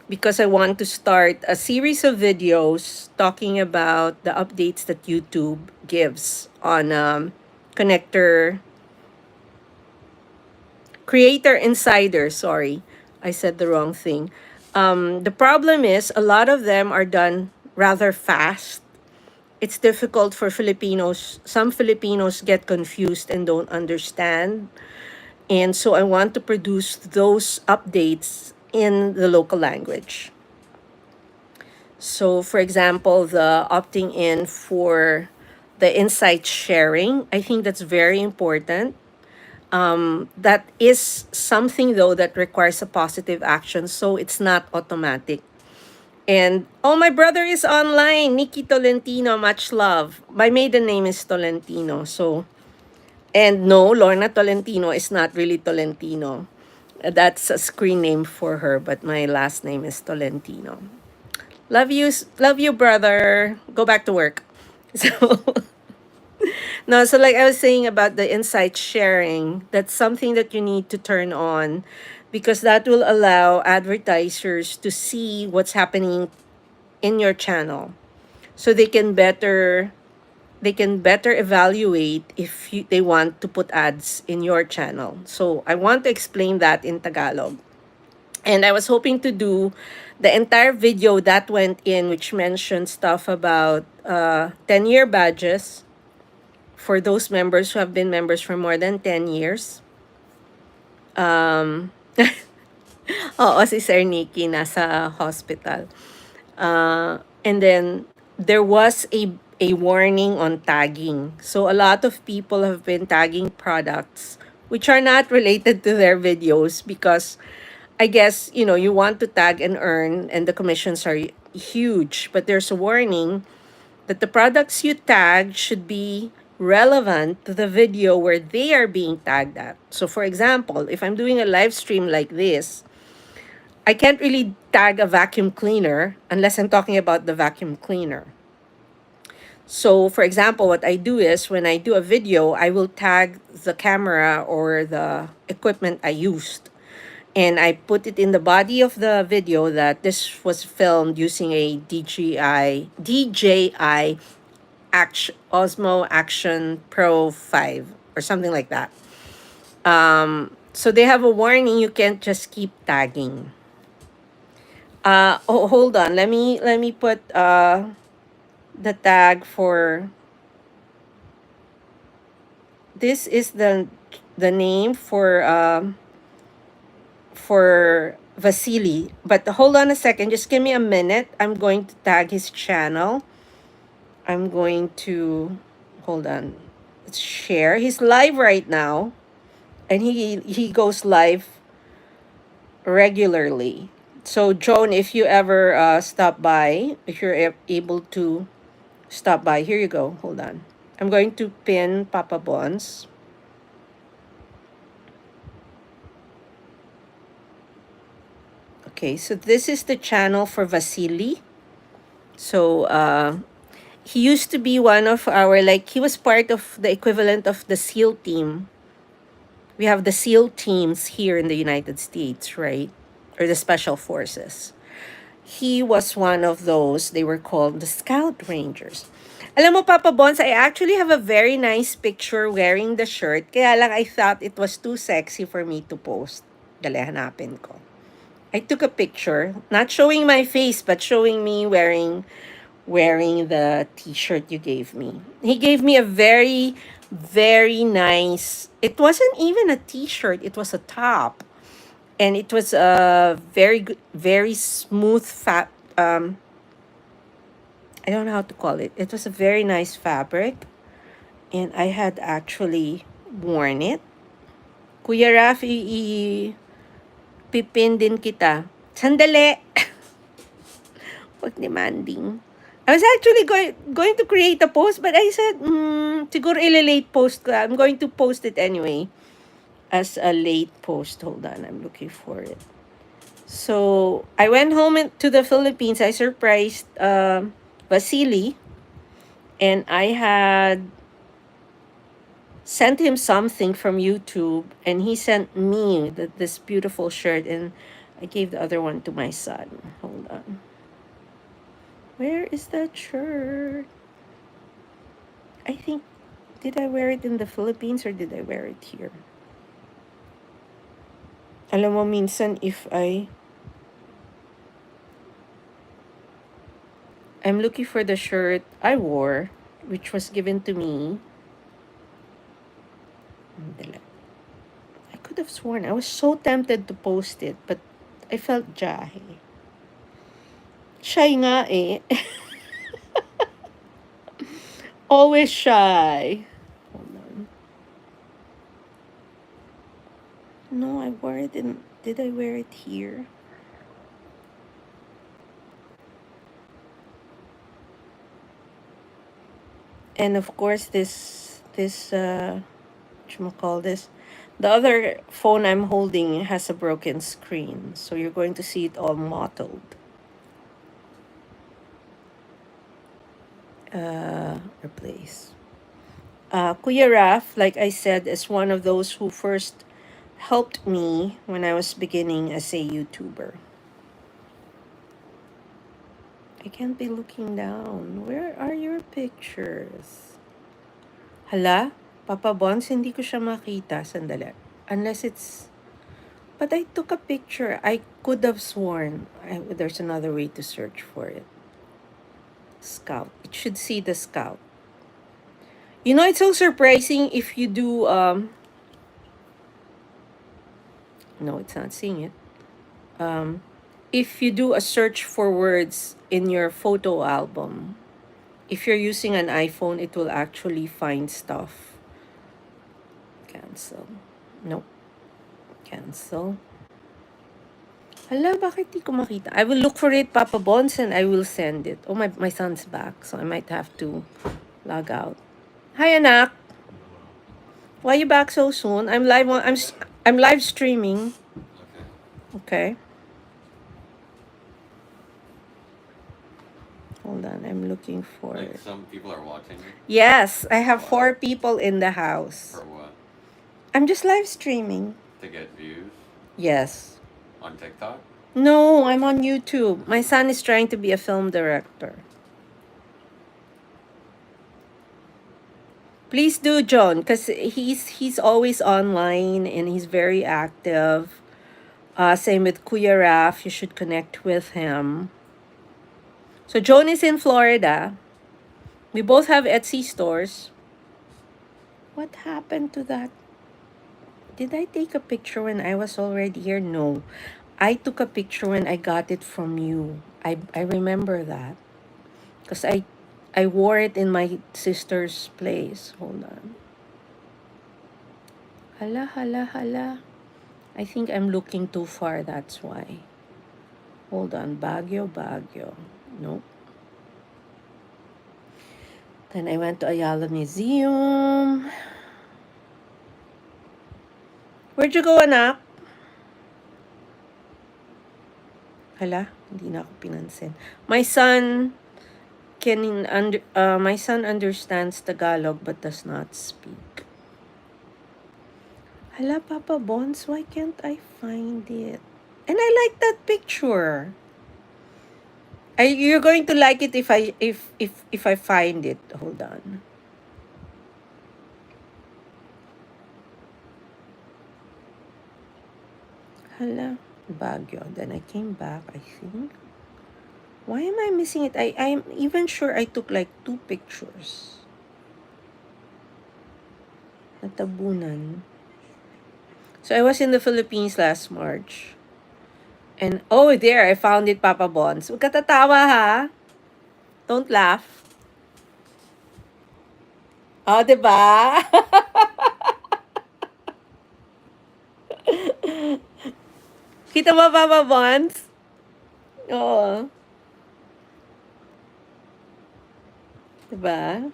because I want to start a series of videos talking about the updates that YouTube gives on connector creator insider. Sorry, I said the wrong thing. The problem is a lot of them are done rather fast. It's difficult for Filipinos. Some Filipinos get confused and don't understand. And so I want to produce those updates in the local language. So, for example, the opting in for the insight sharing, I think that's very important. That is something, though, that requires a positive action, so it's not automatic. And oh, my brother is online. Nikki Tolentino, much love. My maiden name is Tolentino. So, and no, Lorna Tolentino is not really Tolentino. That's a screen name for her, but my last name is Tolentino. Love you, brother. Go back to work. So, no, so like I was saying about the insight sharing, that's something that you need to turn on because that will allow advertisers to see what's happening in your channel so they can better evaluate if they want to put ads in your channel. So I want to explain that in Tagalog. And I was hoping to do the entire video that went in, which mentioned stuff about 10-year badges for those members who have been members for more than 10 years. Oo, si Sir Nicky nasa hospital. And then there was a warning on tagging. So a lot of people have been tagging products which are not related to their videos because I guess, you know, you want to tag and earn and the commissions are huge, but there's a warning that the products you tag should be relevant to the video where they are being tagged at. So for example, if I'm doing a live stream like this, I can't really tag a vacuum cleaner unless I'm talking about the vacuum cleaner. So, for example, what I do is when I do a video, I will tag the camera or the equipment I used. And I put it in the body of the video that this was filmed using a DJI Action, Osmo Action Pro 5 or something like that. So they have a warning you can't just keep tagging. Oh, hold on. Let me put the tag for this is the name for Vasily. But hold on a second. Just give me a minute. I'm going to tag his channel. I'm going to hold on. Let's share. He's live right now, and he goes live regularly. So Joan, if you ever stop by, if you're able to stop by, here you go. Hold on. I'm going to pin Papa Bonds. Okay, so this is the channel for Vasily. So he used to be one of our, like, he was part of the equivalent of the SEAL team. We have the SEAL teams here in the United States, right? Or the Special Forces. He was one of those. They were called the Scout Rangers. Alam mo, Papa Bons, I actually have a very nice picture wearing the shirt. Kaya lang I thought it was too sexy for me to post. Dali, hanapin ko. I took a picture, not showing my face, but showing me wearing the t-shirt you gave me. He gave me a very, very nice, it wasn't even a t-shirt, it was a top. And it was a very good, very smooth I don't know how to call it. It was a very nice fabric. And I had actually worn it. Kuya Raf, pipin din kita. Sandali! Wag demanding. I was actually going to create a post, but I said, siguro ililate post ko. I'm going to post it anyway as a late post. Hold on, I'm looking for it. So, I went home to the Philippines. I surprised Vasily, and I had sent him something from YouTube, and he sent me this beautiful shirt, and I gave the other one to my son. Hold on. Where is that shirt? I think, did I wear it in the Philippines or did I wear it here? Alam mo, minsan I'm looking for the shirt I wore, which was given to me. I could have sworn. I was so tempted to post it, but I felt jahe. Shy nga eh. Always shy. Hold on. No, I wore it in... Did I wear it here? And of course, this, the other phone I'm holding has a broken screen. So you're going to see it all mottled. Replace. Kuya Raf, like I said, is one of those who first helped me when I was beginning as a YouTuber. I can't be looking down. Where are your pictures? Hala? Papa Bons, hindi ko siya makita. Sandali. Unless it's... But I took a picture. I could have sworn there's another way to search for it. Scout. It should see the scout. You know, it's so surprising if you do... No, it's not seeing it. If you do a search for words in your photo album, if you're using an iPhone, it will actually find stuff. Cancel. Nope. Cancel. Hala, bakit di ko makita? I will look for it, Papa Bons, and I will send it. Oh, my son's back, so I might have to log out. Hi, anak. Why are you back so soon? I'm live streaming. Okay. Hold on, I'm looking for Like it. some people are watching you? Yes, I have 4 people in the house. For what? I'm just live streaming. To get views? Yes. On TikTok? No, I'm on YouTube. My son is trying to be a film director. Please do, John, because he's always online and he's very active. Same with Kuya Raf. You should connect with him. So Joan is in Florida. We both have Etsy stores. What happened to that? Did I take a picture when I was already here? No. I took a picture when I got it from you. I remember that. Because I wore it in my sister's place. Hold on. Hala, hala, hala. I think I'm looking too far, that's why. Hold on. Baguio, Baguio. Nope. Then I went to Ayala Museum. Where'd you go, anak? Hala, hindi na ako pinansin. My son understands Tagalog but does not speak. Hala, Papa Bons, why can't I find it? And I like that picture. You're going to like it if I find it. Hold on. Hala, Baguio. Then I came back, I think. Why am I missing it? I'm even sure I took like 2 pictures. Natabunan. So I was in the Philippines last March. And, oh, there, I found it, Papa Bons. Huwag ka tatawa, ha? Don't laugh. Oh, diba? Kita mo, Papa Bons? Oo. Diba?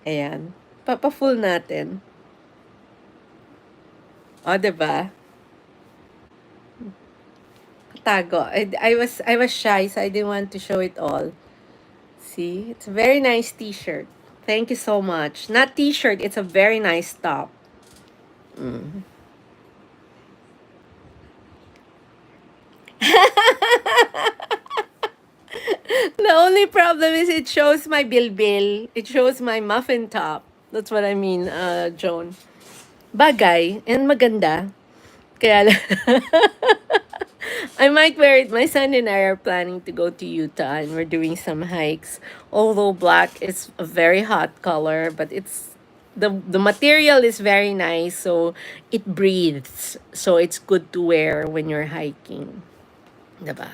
Ayan. Papa-full natin. Oh, diba? Tago. I was shy, so I didn't want to show it all. See? It's a very nice t-shirt. Thank you so much. Not t-shirt, it's a very nice top. The only problem is it shows my bilbil. It shows my muffin top. That's what I mean, Joan. Bagay and maganda. Kaya I might wear it. My son and I are planning to go to Utah and we're doing some hikes. Although black is a very hot color, but it's the material is very nice, so it breathes. So it's good to wear when you're hiking. Diba?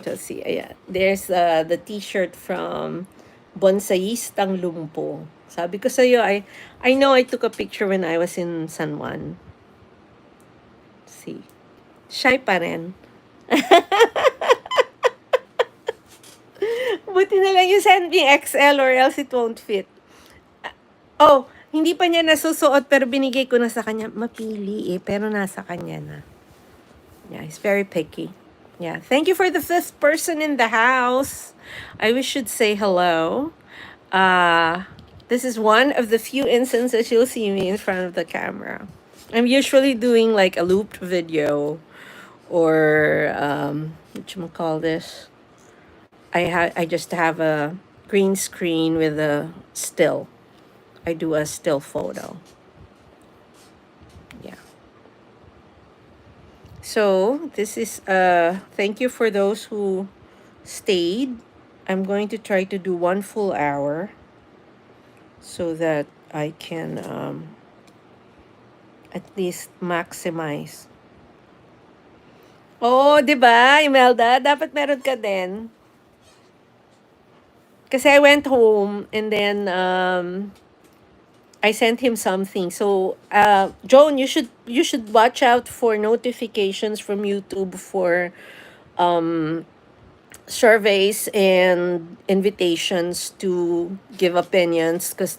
So see, ayan. There's the t-shirt from Bonsayistang Lumpo. Sabi ko sa'yo, I know I took a picture when I was in San Juan. See. Shy pa rin. Buti na lang you send me XL or else it won't fit. Oh, hindi pa niya nasusuot pero binigay ko na sa kanya. Mapili pero nasa kanya na. Yeah, he's very picky. Yeah, thank you for the fifth person in the house. I wish you'd say hello. Uh, this is one of the few instances you'll see me in front of the camera. I'm usually doing like a looped video or what you call this? I just have a green screen with a still. I do a still photo. Yeah. So this is thank you for those who stayed. I'm going to try to do 1 full hour so that I can at least maximize. Oh, 'di ba, Imelda? Dapat meron ka din. Kasi I went home and then I sent him something. So, Joan, you should watch out for notifications from YouTube for surveys and invitations to give opinions because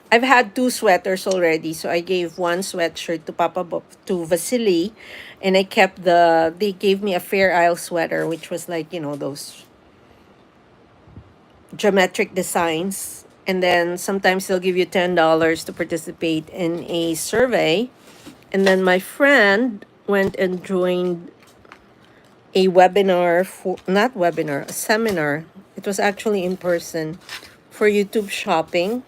I've had 2 sweaters already. So I gave one sweatshirt to to Vasily, and I kept they gave me a Fair Isle sweater, which was like, those geometric designs. And then sometimes they'll give you $10 to participate in a survey. And then my friend went and joined a webinar not webinar, a seminar. It was actually in person for YouTube shopping.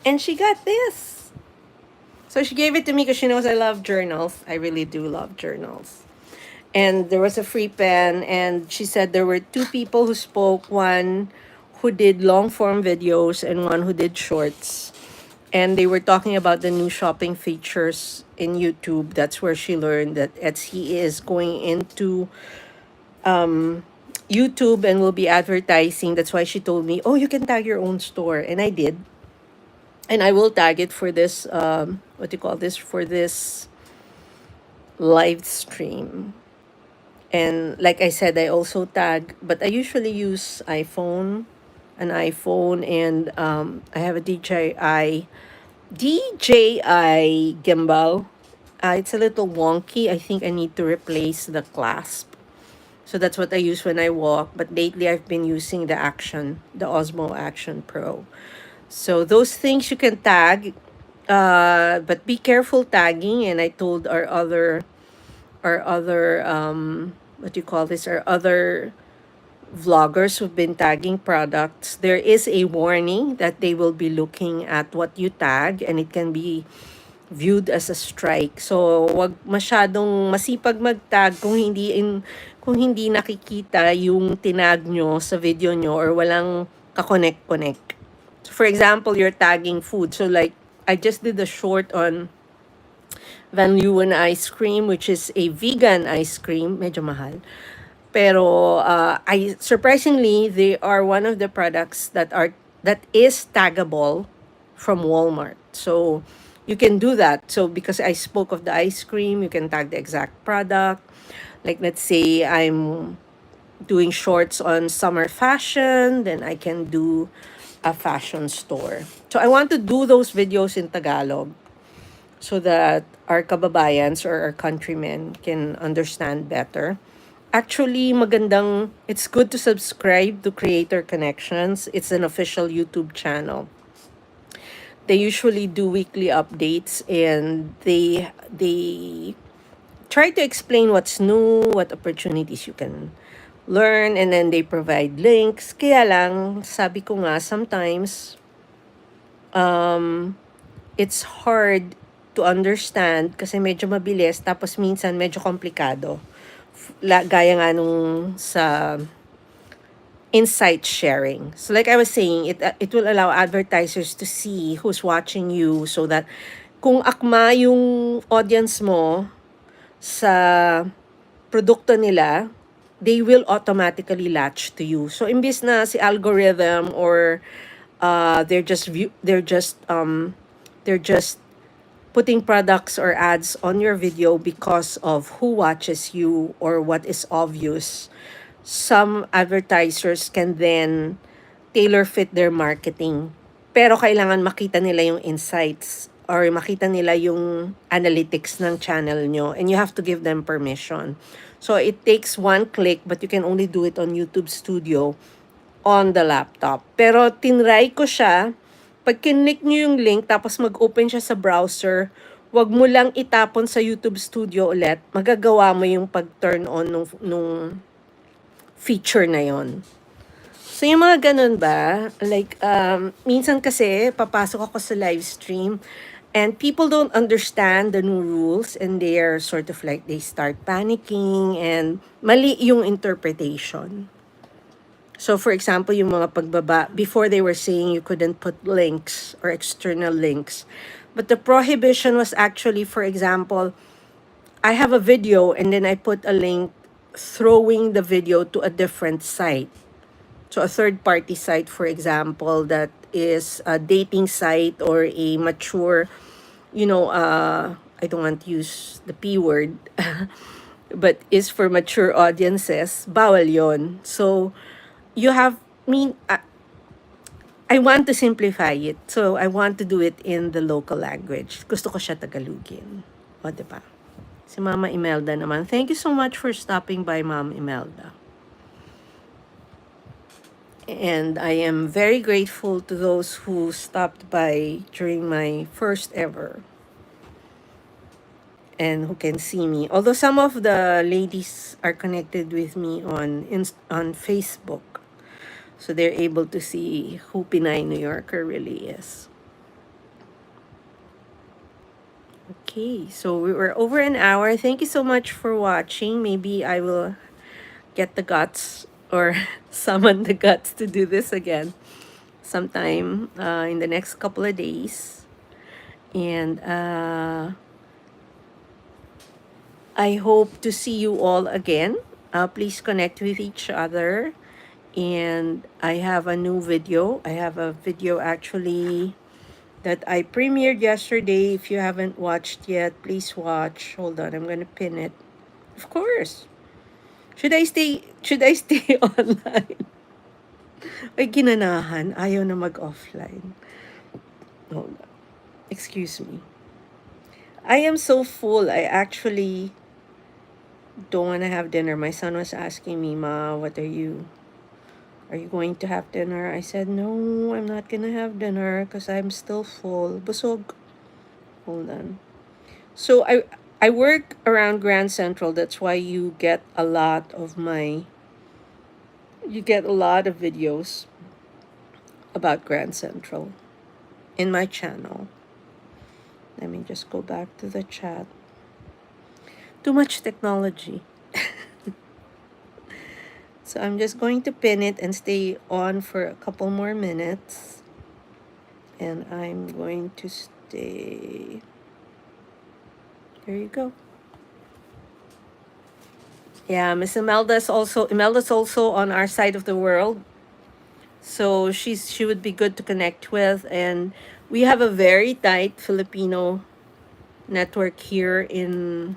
And she got this. So she gave it to me because she knows I love journals. I really do love journals. And there was a free pen, and she said there were 2 people who spoke, one who did long form videos and one who did shorts. And they were talking about the new shopping features in YouTube. That's where she learned that Etsy is going into YouTube and will be advertising. That's why she told me, oh, you can tag your own store. And I did. And I will tag it for this, what do you call this, for this live stream. And like I said, I also tag, but I usually use an iPhone, and I have a DJI gimbal. It's a little wonky. I think I need to replace the clasp. So that's what I use when I walk. But lately I've been using the Osmo Action Pro. So those things you can tag, but be careful tagging. And I told our other what do you call this? Our other vloggers who've been tagging products, there is a warning that they will be looking at what you tag, and it can be viewed as a strike. So, wag masyadong masipag mag-tag kung hindi nakikita yung tinag nyo sa video nyo or walang ka-connect-connect. So, for example, you're tagging food. So, like, I just did a short on Van Leeuwen ice cream, which is a vegan ice cream. Medyo mahal. Pero I surprisingly, they are one of the products that is taggable from Walmart. So you can do that. So because I spoke of the ice cream, you can tag the exact product. Like let's say I'm doing shorts on summer fashion, then I can do a fashion store. So I want to do those videos in Tagalog so that our kababayans or our countrymen can understand better. Actually, it's good to subscribe to Creator Connections. It's an official YouTube channel. They usually do weekly updates, and they try to explain what's new, what opportunities you can learn, and then they provide links. Kaya lang, sabi ko nga, sometimes it's hard to understand kasi medyo mabilis, tapos minsan medyo komplikado. Gaya nga nung sa insight sharing. So like I was saying, it will allow advertisers to see who's watching you, so that kung akma yung audience mo sa produkto nila, they will automatically latch to you. So imbis na si algorithm or they're just putting products or ads on your video because of who watches you or what is obvious. Some advertisers can then tailor fit their marketing. Pero kailangan makita nila yung insights or makita nila yung analytics ng channel nyo, and you have to give them permission. So it takes one click, but you can only do it on YouTube Studio on the laptop. Pero tinry ko siya. Pag kinlik nyo yung link, tapos mag-open siya sa browser, wag mo lang itapon sa YouTube Studio ulit. Magagawa mo yung pag-turn on nung feature na yon. So, yung mga ganun ba, like, minsan kasi, papasok ako sa live stream, and people don't understand the new rules, and they are sort of like, they start panicking, and mali yung interpretation. So, for example, yung mga pagbaba, before they were saying you couldn't put links or external links. But the prohibition was actually, for example, I have a video and then I put a link throwing the video to a different site. So a third party site, for example, that is a dating site or a mature, I don't want to use the P word, but is for mature audiences, bawal yon. So you have, I want to simplify it. So I want to do it in the local language. Gusto ko siya Tagalogin. O, diba? Si Mama Imelda naman. Thank you so much for stopping by, Ma'am Imelda. And I am very grateful to those who stopped by during my first ever and who can see me. Although some of the ladies are connected with me on Facebook, so they're able to see who Pinay New Yorker really is. Okay, so we were over an hour. Thank you so much for watching. Maybe I will get the guts or summon the guts to do this again sometime in the next couple of days. And I hope to see you all again. Please connect with each other. And I have a new video. I have a video actually that I premiered yesterday. If you haven't watched yet, please watch. Hold on, I'm gonna pin it. Of course. Should I stay online? Ay, ginanahan. Ayaw na mag-offline. Hold on. Excuse me. I am so full. I actually don't want to have dinner. My son was asking me, Ma, are you going to have dinner? I said, no, I'm not going to have dinner because I'm still full. Busog. Hold on. So I work around Grand Central. That's why you get a lot of videos about Grand Central in my channel. Let me just go back to the chat. Too much technology. So I'm just going to pin it and stay on for a couple more minutes. And I'm going to stay. There you go. Yeah, Miss Imelda's also on our side of the world. So she would be good to connect with, and we have a very tight Filipino network here in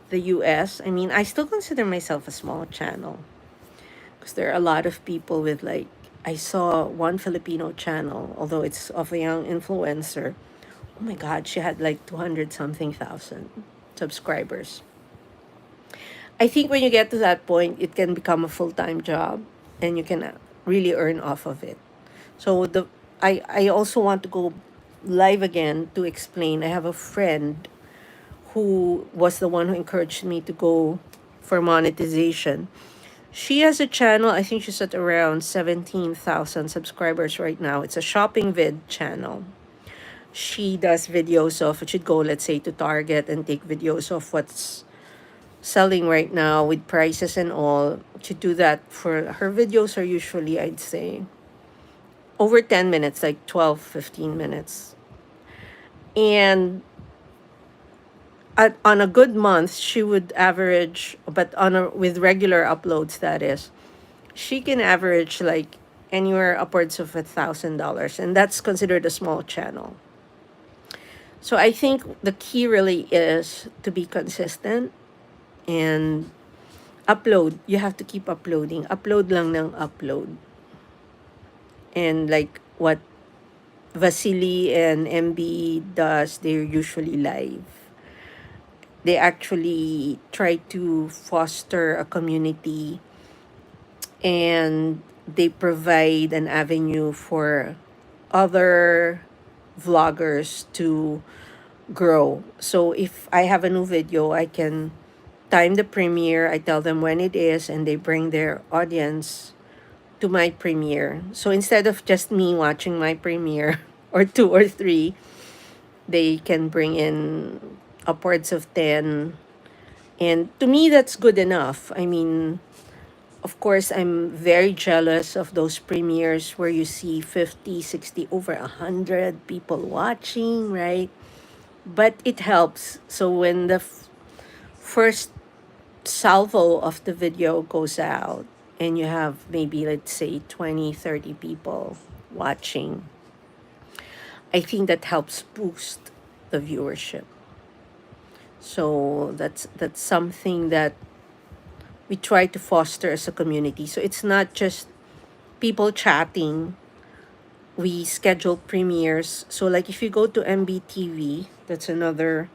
the US. I mean, I still consider myself a small channel because there are a lot of people with, like, I saw one Filipino channel, although it's of a young influencer. Oh my God, she had like 200 something thousand subscribers. I think when you get to that point, it can become a full-time job and you can really earn off of it. So I also want to go live again to explain. I have a friend who was the one who encouraged me to go for monetization. She has a channel. I think she's at around 17,000 subscribers right now. It's a shopping vid channel. She does videos of, it should go, let's say, to Target and take videos of what's selling right now with prices and all. To do that, for her videos are usually, I'd say, over 10 minutes, like 12, 15 minutes. And on a good month, she would average, but with regular uploads, that is, she can average like anywhere upwards of $1,000, and that's considered a small channel. So I think the key really is to be consistent and upload. You have to keep uploading. Upload lang ng upload. And like what Vasily and MB does, they're usually live. They actually try to foster a community, and they provide an avenue for other vloggers to grow. So if I have a new video, I can time the premiere, I tell them when it is, and they bring their audience to my premiere. So instead of just me watching my premiere or two or three, they can bring in upwards of 10. And to me, that's good enough. I mean, of course, I'm very jealous of those premieres where you see 50, 60, over 100 people watching, right? But it helps. So when the first salvo of the video goes out and you have maybe, let's say, 20, 30 people watching, I think that helps boost the viewership. So that's something that we try to foster as a community. So it's not just people chatting. We schedule premieres. So like if you go to MBTV, that's another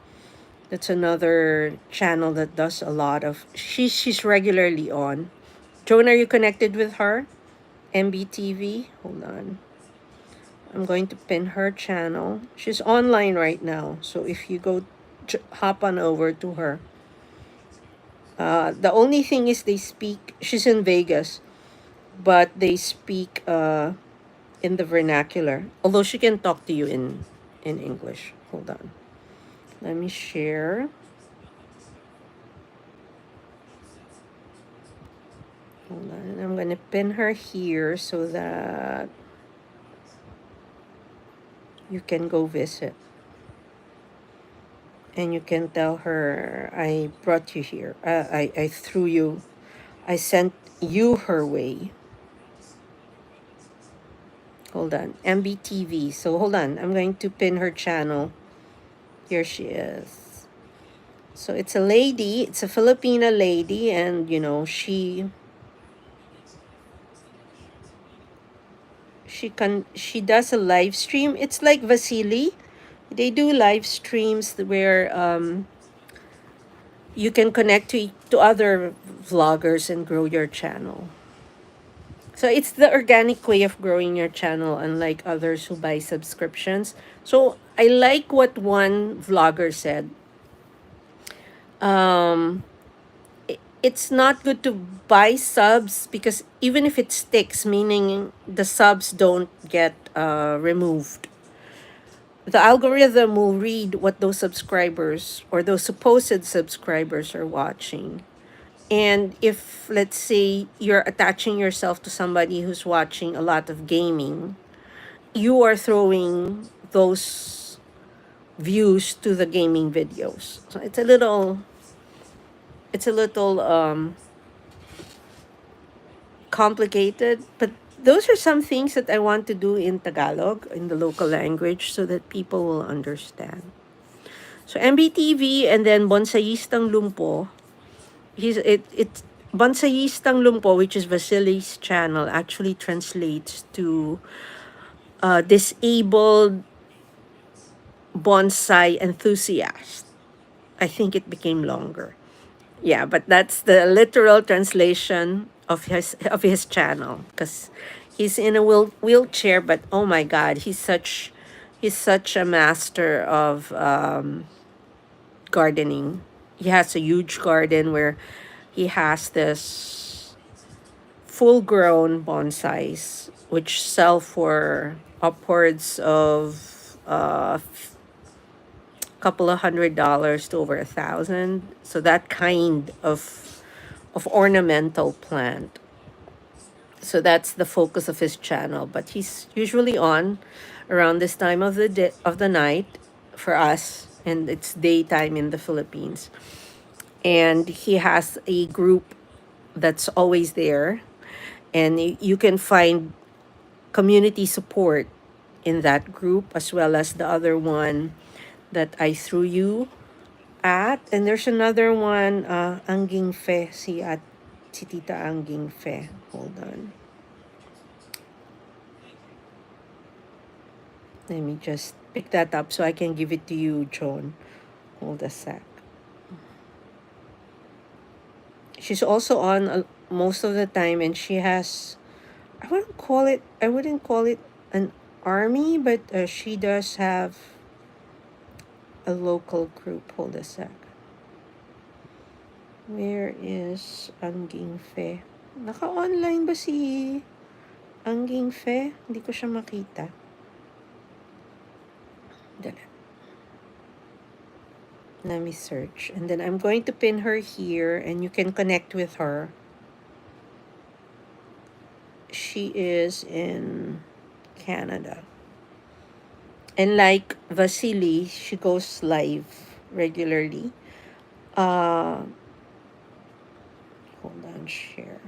channel that does a lot of, she's regularly on. Joan, are you connected with her? MBTV? Hold on. I'm going to pin her channel. She's online right now. So if you go hop on over to her. The only thing is they speak, she's in Vegas, but they speak in the vernacular. Although she can talk to you in English. Hold on. Let me share. Hold on. I'm going to pin her here so that you can go visit. And you can tell her I brought you here. I threw you, I sent you her way. Hold on. MBTV. So hold on. I'm going to pin her channel. Here she is. So it's a lady. It's a Filipina lady. And, she does a live stream. It's like Vasily. They do live streams where you can connect to other vloggers and grow your channel. So it's the organic way of growing your channel, unlike others who buy subscriptions. So I like what one vlogger said. Um, it's not good to buy subs because even if it sticks, meaning the subs don't get removed, the algorithm will read what those subscribers or those supposed subscribers are watching. And if, let's say, you're attaching yourself to somebody who's watching a lot of gaming, you are throwing those views to the gaming videos. So it's a little complicated, but those are some things that I want to do in Tagalog, in the local language, so that people will understand. So MBTV, and then Bonsayistang Lumpo. It's Bonsayistang Lumpo, which is Vasily's channel, actually translates to disabled bonsai enthusiast. I think it became longer. Yeah, but that's the literal translation of his channel, because he's in a wheelchair, but oh my god, he's such a master of gardening. He has a huge garden where he has this full grown bonsais which sell for upwards of couple of $100 to over 1,000. So that kind of ornamental plant. So that's the focus of his channel. But he's usually on around this time of the night for us, and it's daytime in the Philippines. And he has a group that's always there, and you can find community support in that group, as well as the other one that I threw you at. And there's another one, Angging Fe, si Tita Angging Fe. Hold on. Let me just pick that up so I can give it to you, Joan. Hold a sec. She's also on most of the time, and she has, I wouldn't call it an army, but she does have a local group. Hold a sec. Where is Anging Fe? Naka-online ba si Anging Fe? Hindi ko siya makita. Dali. Let me search. And then I'm going to pin her here, and you can connect with her. She is in Canada. And like Vasily, she goes live regularly. Uh, Hold on, share.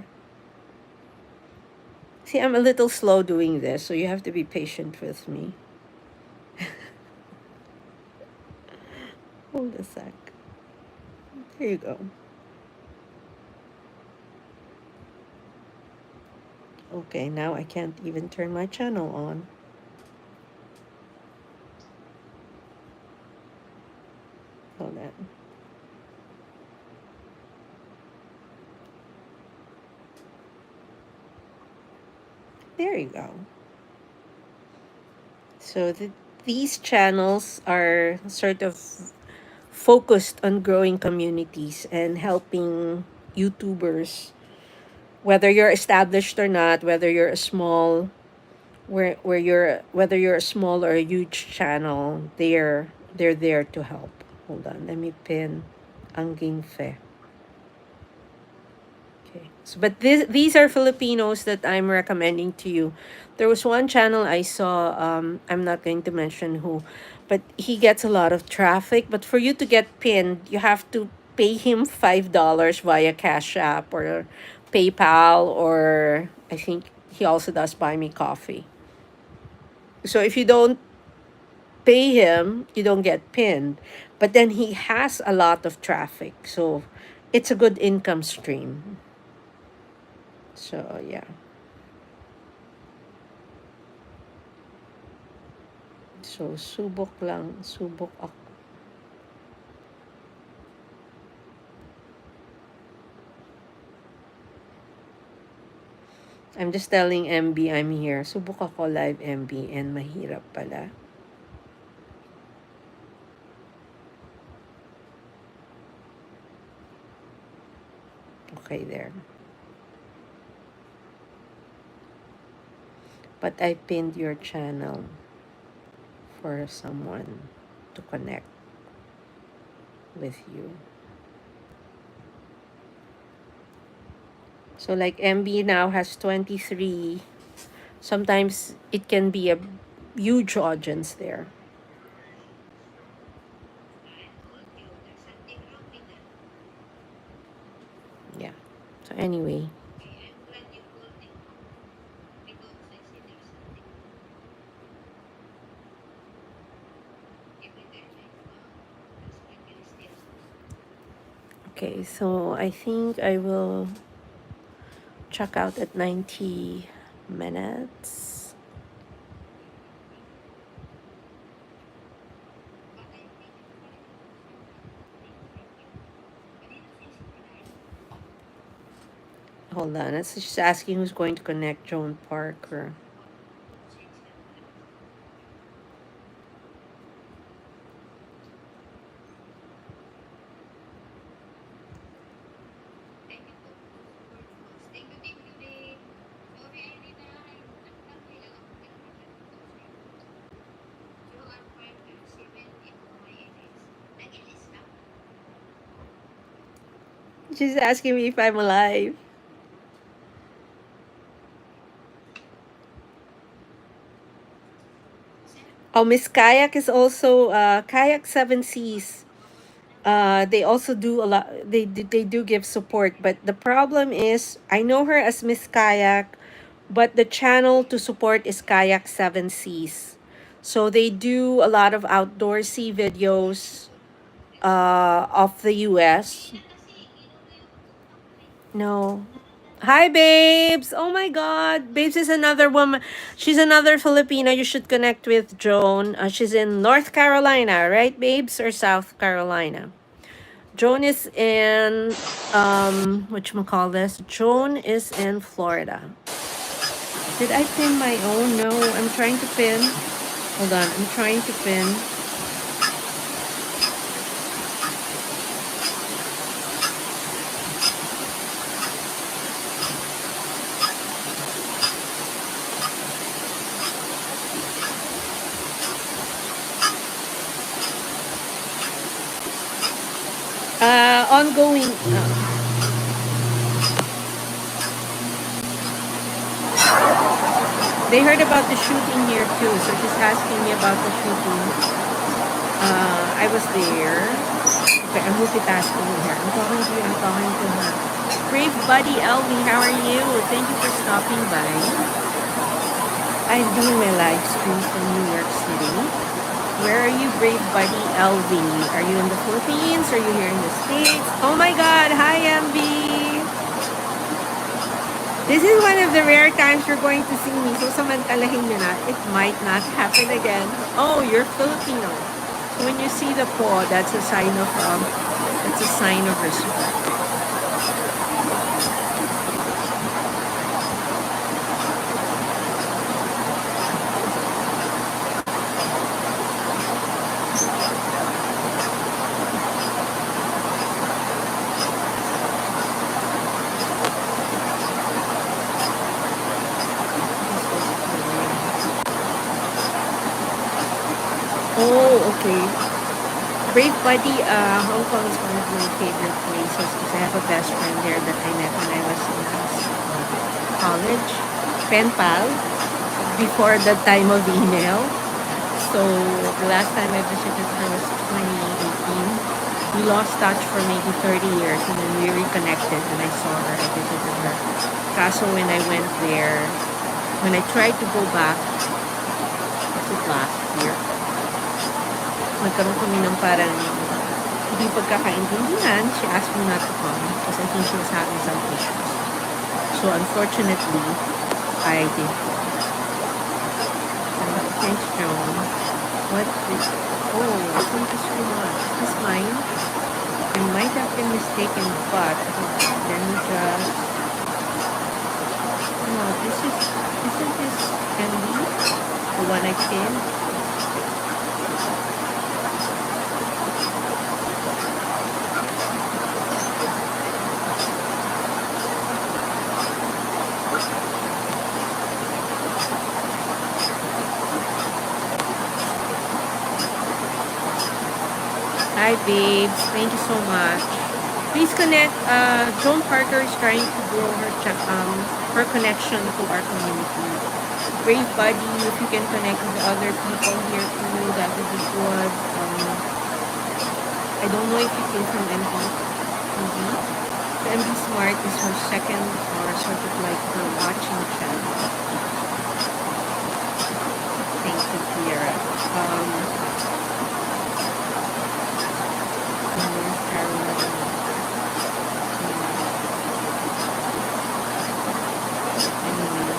See, I'm a little slow doing this, so you have to be patient with me. Hold a sec. Here you go. Okay, now I can't even turn my channel on. Hold on. There you go. So these channels are sort of focused on growing communities and helping YouTubers, whether you're established or not, whether you're a small, where you're whether you're a small or a huge channel, they're there to help. Hold on, let me pin Anging Fe. Okay. So, but these are Filipinos that I'm recommending to you. There was one channel I saw, I'm not going to mention who, but he gets a lot of traffic. But for you to get pinned, you have to pay him $5 via Cash App or PayPal, or I think he also does buy me coffee. So if you don't pay him, you don't get pinned. But then he has a lot of traffic. So it's a good income stream. So yeah. So, subok lang. Subok ako. I'm just telling MB I'm here. Subok ako live, MB, and mahirap pala. Okay, there. But I pinned your channel for someone to connect with you. So, like, MB now has 23. Sometimes it can be a huge audience there. Yeah. So, anyway. Okay, so I think I will check out at 90 minutes. Hold on, it's just asking who's going to connect Joan Parker. She's asking me if I'm alive. Oh, Miss Kayak is also Kayak Seven Seas. They also do a lot. They do give support, but the problem is I know her as Miss Kayak, but the channel to support is Kayak Seven Seas. So they do a lot of outdoorsy videos of the U.S. No, Hi, babes. Oh my God. Babes is another woman. She's another Filipina. You should connect with Joan. She's in North Carolina, right, babes? Or South Carolina? Joan is in, whatchamacallit? Joan is in Florida. Did I pin my own? No, I'm trying to pin. Hold on. I'm trying to pin. Ongoing. They heard about the shooting here too, so she's asking me about the shooting. I was there. Okay, I'm multitasking here. I'm talking to you, I'm talking to her. Brave buddy Elvie, how are you? Thank you for stopping by. I'm doing my live stream from New York City. Where are you, brave buddy Elvie? Are you in the Philippines? Are you here in the States? Oh my God, hi MV! This is one of the rare times you're going to see me. So samantalahin nyo na, it might not happen again. Oh, you're Filipino. So when you see the paw, that's a sign of respect. Oh, okay. Brave Buddy, Hong Kong is one of my favorite places because I have a best friend there that I met when I was in college. Pen pal, before the time of email. So the last time I visited her was 2018. We lost touch for maybe 30 years and then we reconnected and I saw her, I visited her. Kaso when I went there, when I tried to go back, was it last year? Nagkaroon kami ng parang hindi pagkakaintindihan. She asked me not to come because I think she was having some issues. So unfortunately, I did. Thanks, Joan. What is... Oh, thank you so much. Is this mine? I might have been mistaken, but let me just... No, isn't this Candy? The one I pinned? Hi, babes. Thank you so much. Please connect. Joan Parker is trying to grow her connection to our community. Brave buddy, if you can connect with other people here too, that would be good. I don't know if you came from MB TV. So MB Smart is her second or sort of like her watching channel. Thank you, Kiera. North Carolina. Anyway,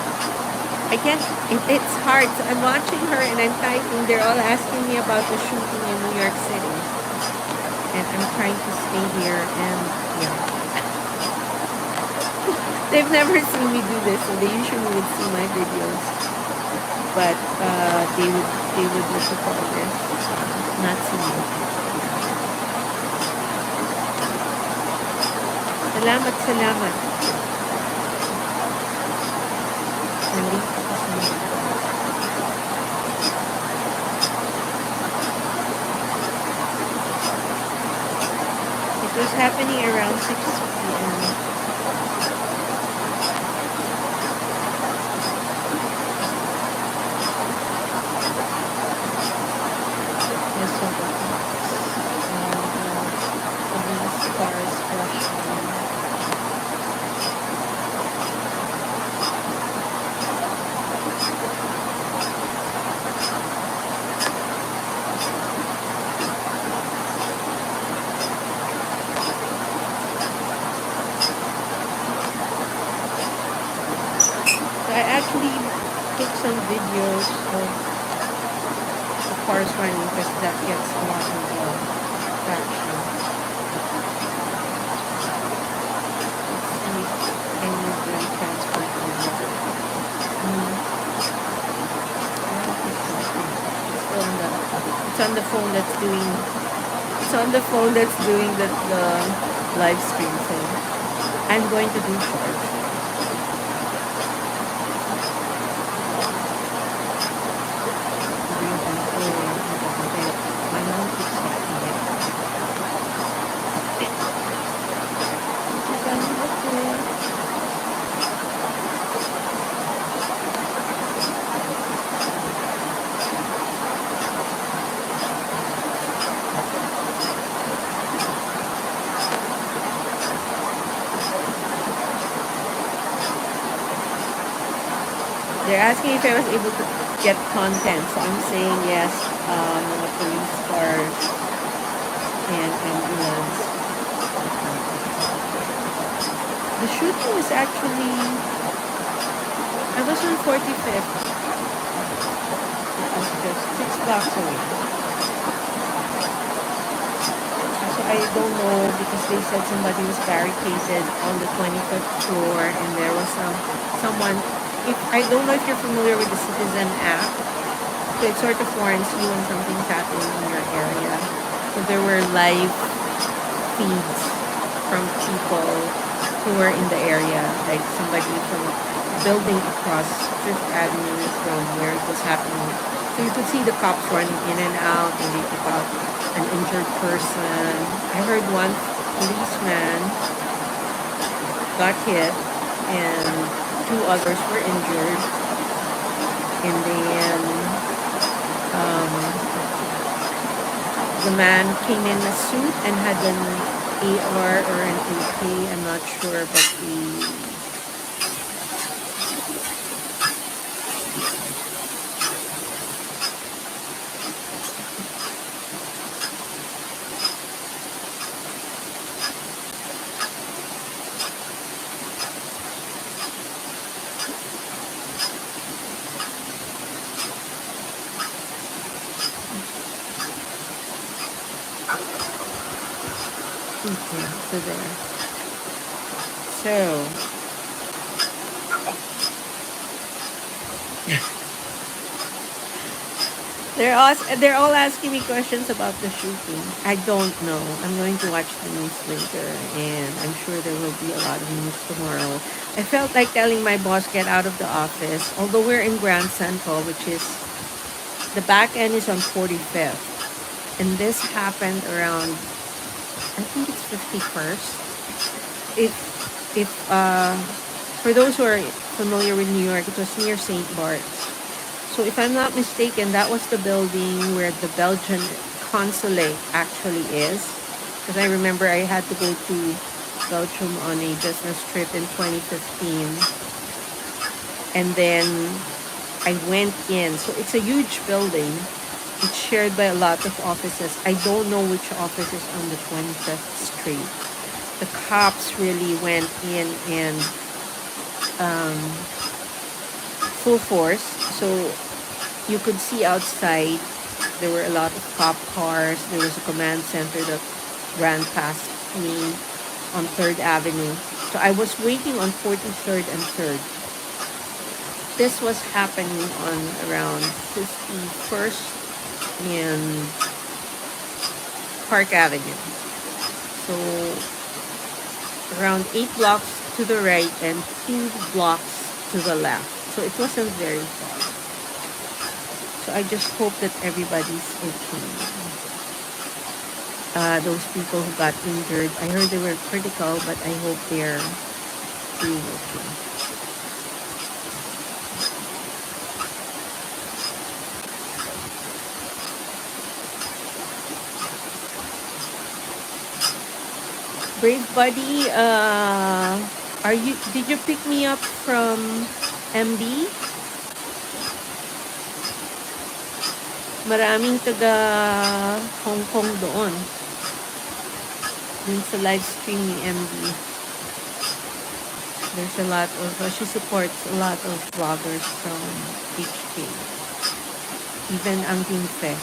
I can't. It's hard. So I'm watching her and I'm typing. They're all asking me about the shooting in New York City, and I'm trying to stay here. And yeah, they've never seen me do this, so they usually would see my videos, but they would look at all this, not see me. Salamat, salamat. Nandito ko sa mga. It was happening around 6 p.m. Yes, so the police cars flashing. some videos of the cars running because that gets a lot of traction. Let's see if any of them transfer over. I don't think so. It's still on the, it's on the phone that's doing, it's on the phone that's doing the live stream. So I'm going to do shorts. My mom keeps talking it. They're asking if I was able to get content. So I'm saying yes, mga police cars and ambulance. The shooting was actually, I was on 45th. It was just 6 blocks away. So I don't know because they said somebody was barricaded on the 25th floor and there was someone. If I don't know if you're familiar with the Citizen app, so it sort of warns you when something's happening in your area. So there were live feeds from people who were in the area, like somebody from a building across Fifth Avenue from where it was happening. So you could see the cops running in and out, and they took out an injured person. I heard one policeman got hit, and 2 others were injured, and then the man came in a suit and had an AR or an AK, I'm not sure, but okay, so there. So they're all asking me questions about the shooting. I don't know. I'm going to watch the news later, and I'm sure there will be a lot of news tomorrow. I felt like telling my boss get out of the office, although we're in Grand Central, which is the back end is on 45th, and this happened around, I think it's 51st. If for those who are familiar with New York, it was near St. Bart's. So if I'm not mistaken, that was the building where the Belgian consulate actually is. Because I remember I had to go to Belgium on a business trip in 2015. And then I went in. So it's a huge building. It's shared by a lot of offices. I don't know which office is on the 25th Street. The cops really went in full force. So you could see outside there were a lot of cop cars. There was a command center that ran past me on 3rd Avenue. So I was waiting on 43rd and 3rd. This was happening on around 51st and Park Avenue. So around 8 blocks to the right and 2 blocks to the left. So it wasn't very far. So I just hope that everybody's okay. Those people who got injured, I heard they were critical, but I hope they're doing okay. Brave Buddy, did you pick me up from MB? Maraming taga Hong Kong doon. Dun sa live stream ni MB. There's a lot of, she supports a lot of vloggers from HK, even Ang Fe.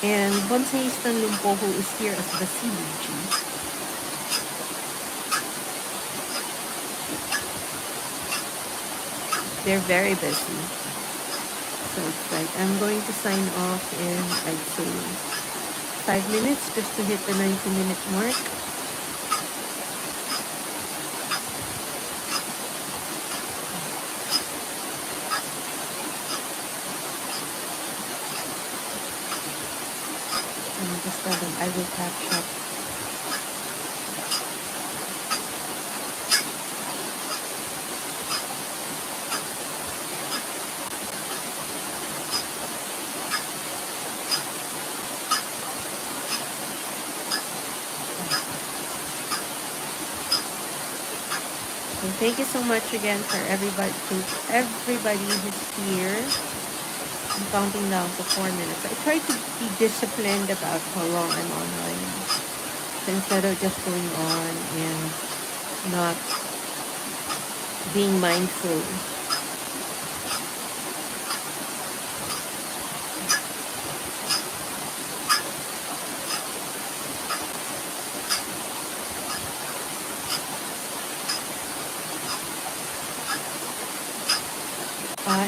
And Bonsaistan Lumpo, who is here as the CBG. They're very busy. So it's like, I'm going to sign off in, I'd say, 5 minutes just to hit the 90-minute mark. And just tell them I will catch up. So thank you so much again for everybody who's here. I'm counting down to 4 minutes. I try to be disciplined about how long I'm online. So instead of just going on and not being mindful.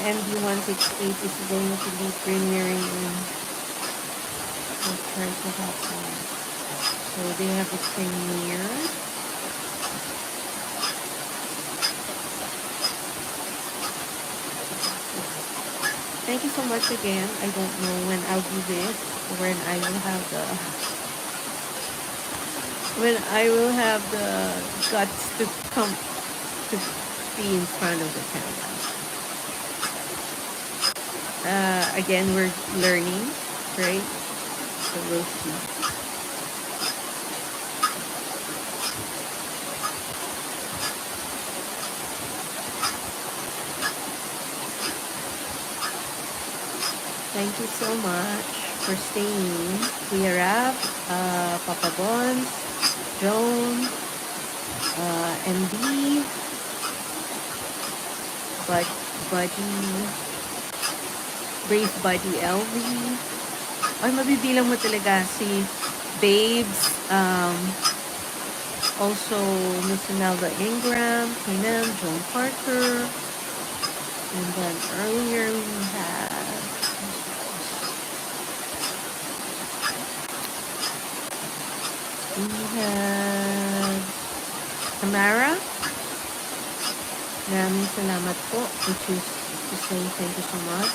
MD168 is going to be premiering in, I'll try to have one. So they have a premiere. Thank you so much again. I don't know when I'll do this, when I will have the guts to come to be in front of the camera. Again, we're learning, right? So we'll see. Thank you so much for staying. Kuya Rap, Papa Bons, Joan, MD, Buddy, Brave Buddy LV. Ay, mabibilang mo talaga si Babes, also Miss Imelda Ingram, Pinam, Joan Parker, and then earlier we had Tamara. Maraming salamat po, which is to say thank you so much.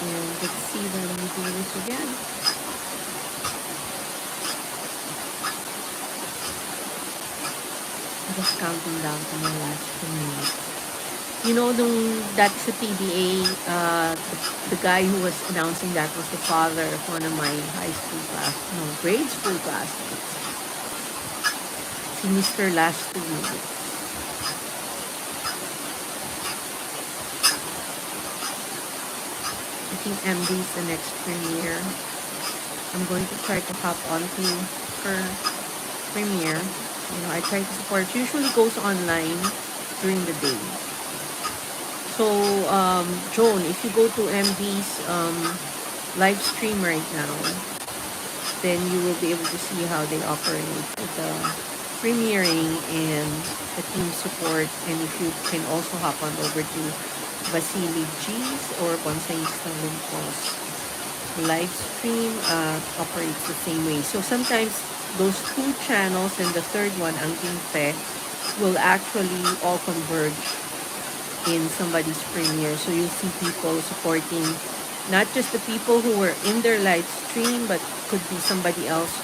And let's see when we do this again. I'm just counting down to my last 2 minutes. You know, that's the PBA, the guy who was announcing that was the father of one of my grade school classmates. Si Mr. Last 2 minutes. I think MD is the next premiere. I'm going to try to hop onto her premiere. You know, I try to support. It usually goes online during the day. So, Joan, if you go to MD's live stream right now, then you will be able to see how they operate with the premiering and the team support. And if you can also hop on over to Vasily G's or Bonsaista Lumpo's live stream operates the same way. So sometimes those 2 channels and the third one, Ang Fe, will actually all converge in somebody's premiere. So you'll see people supporting not just the people who were in their live stream, but could be somebody else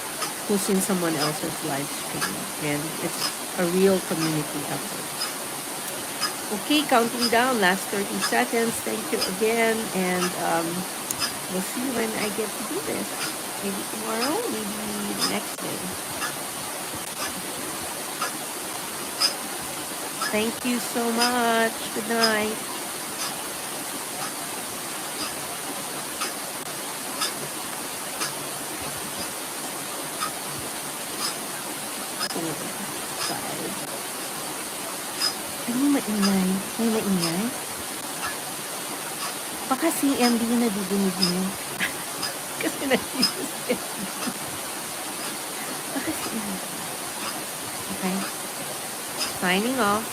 who's in someone else's live stream. And it's a real community effort. Okay, counting down, last 30 seconds. Thank you again. And we'll see when I get to do this. Maybe tomorrow, maybe the next day. Thank you so much. Good night. maingay. May maingay? Baka si MD yung nadidinig mo. Kasi nandito si MD. Baka si MD. Okay. Signing off.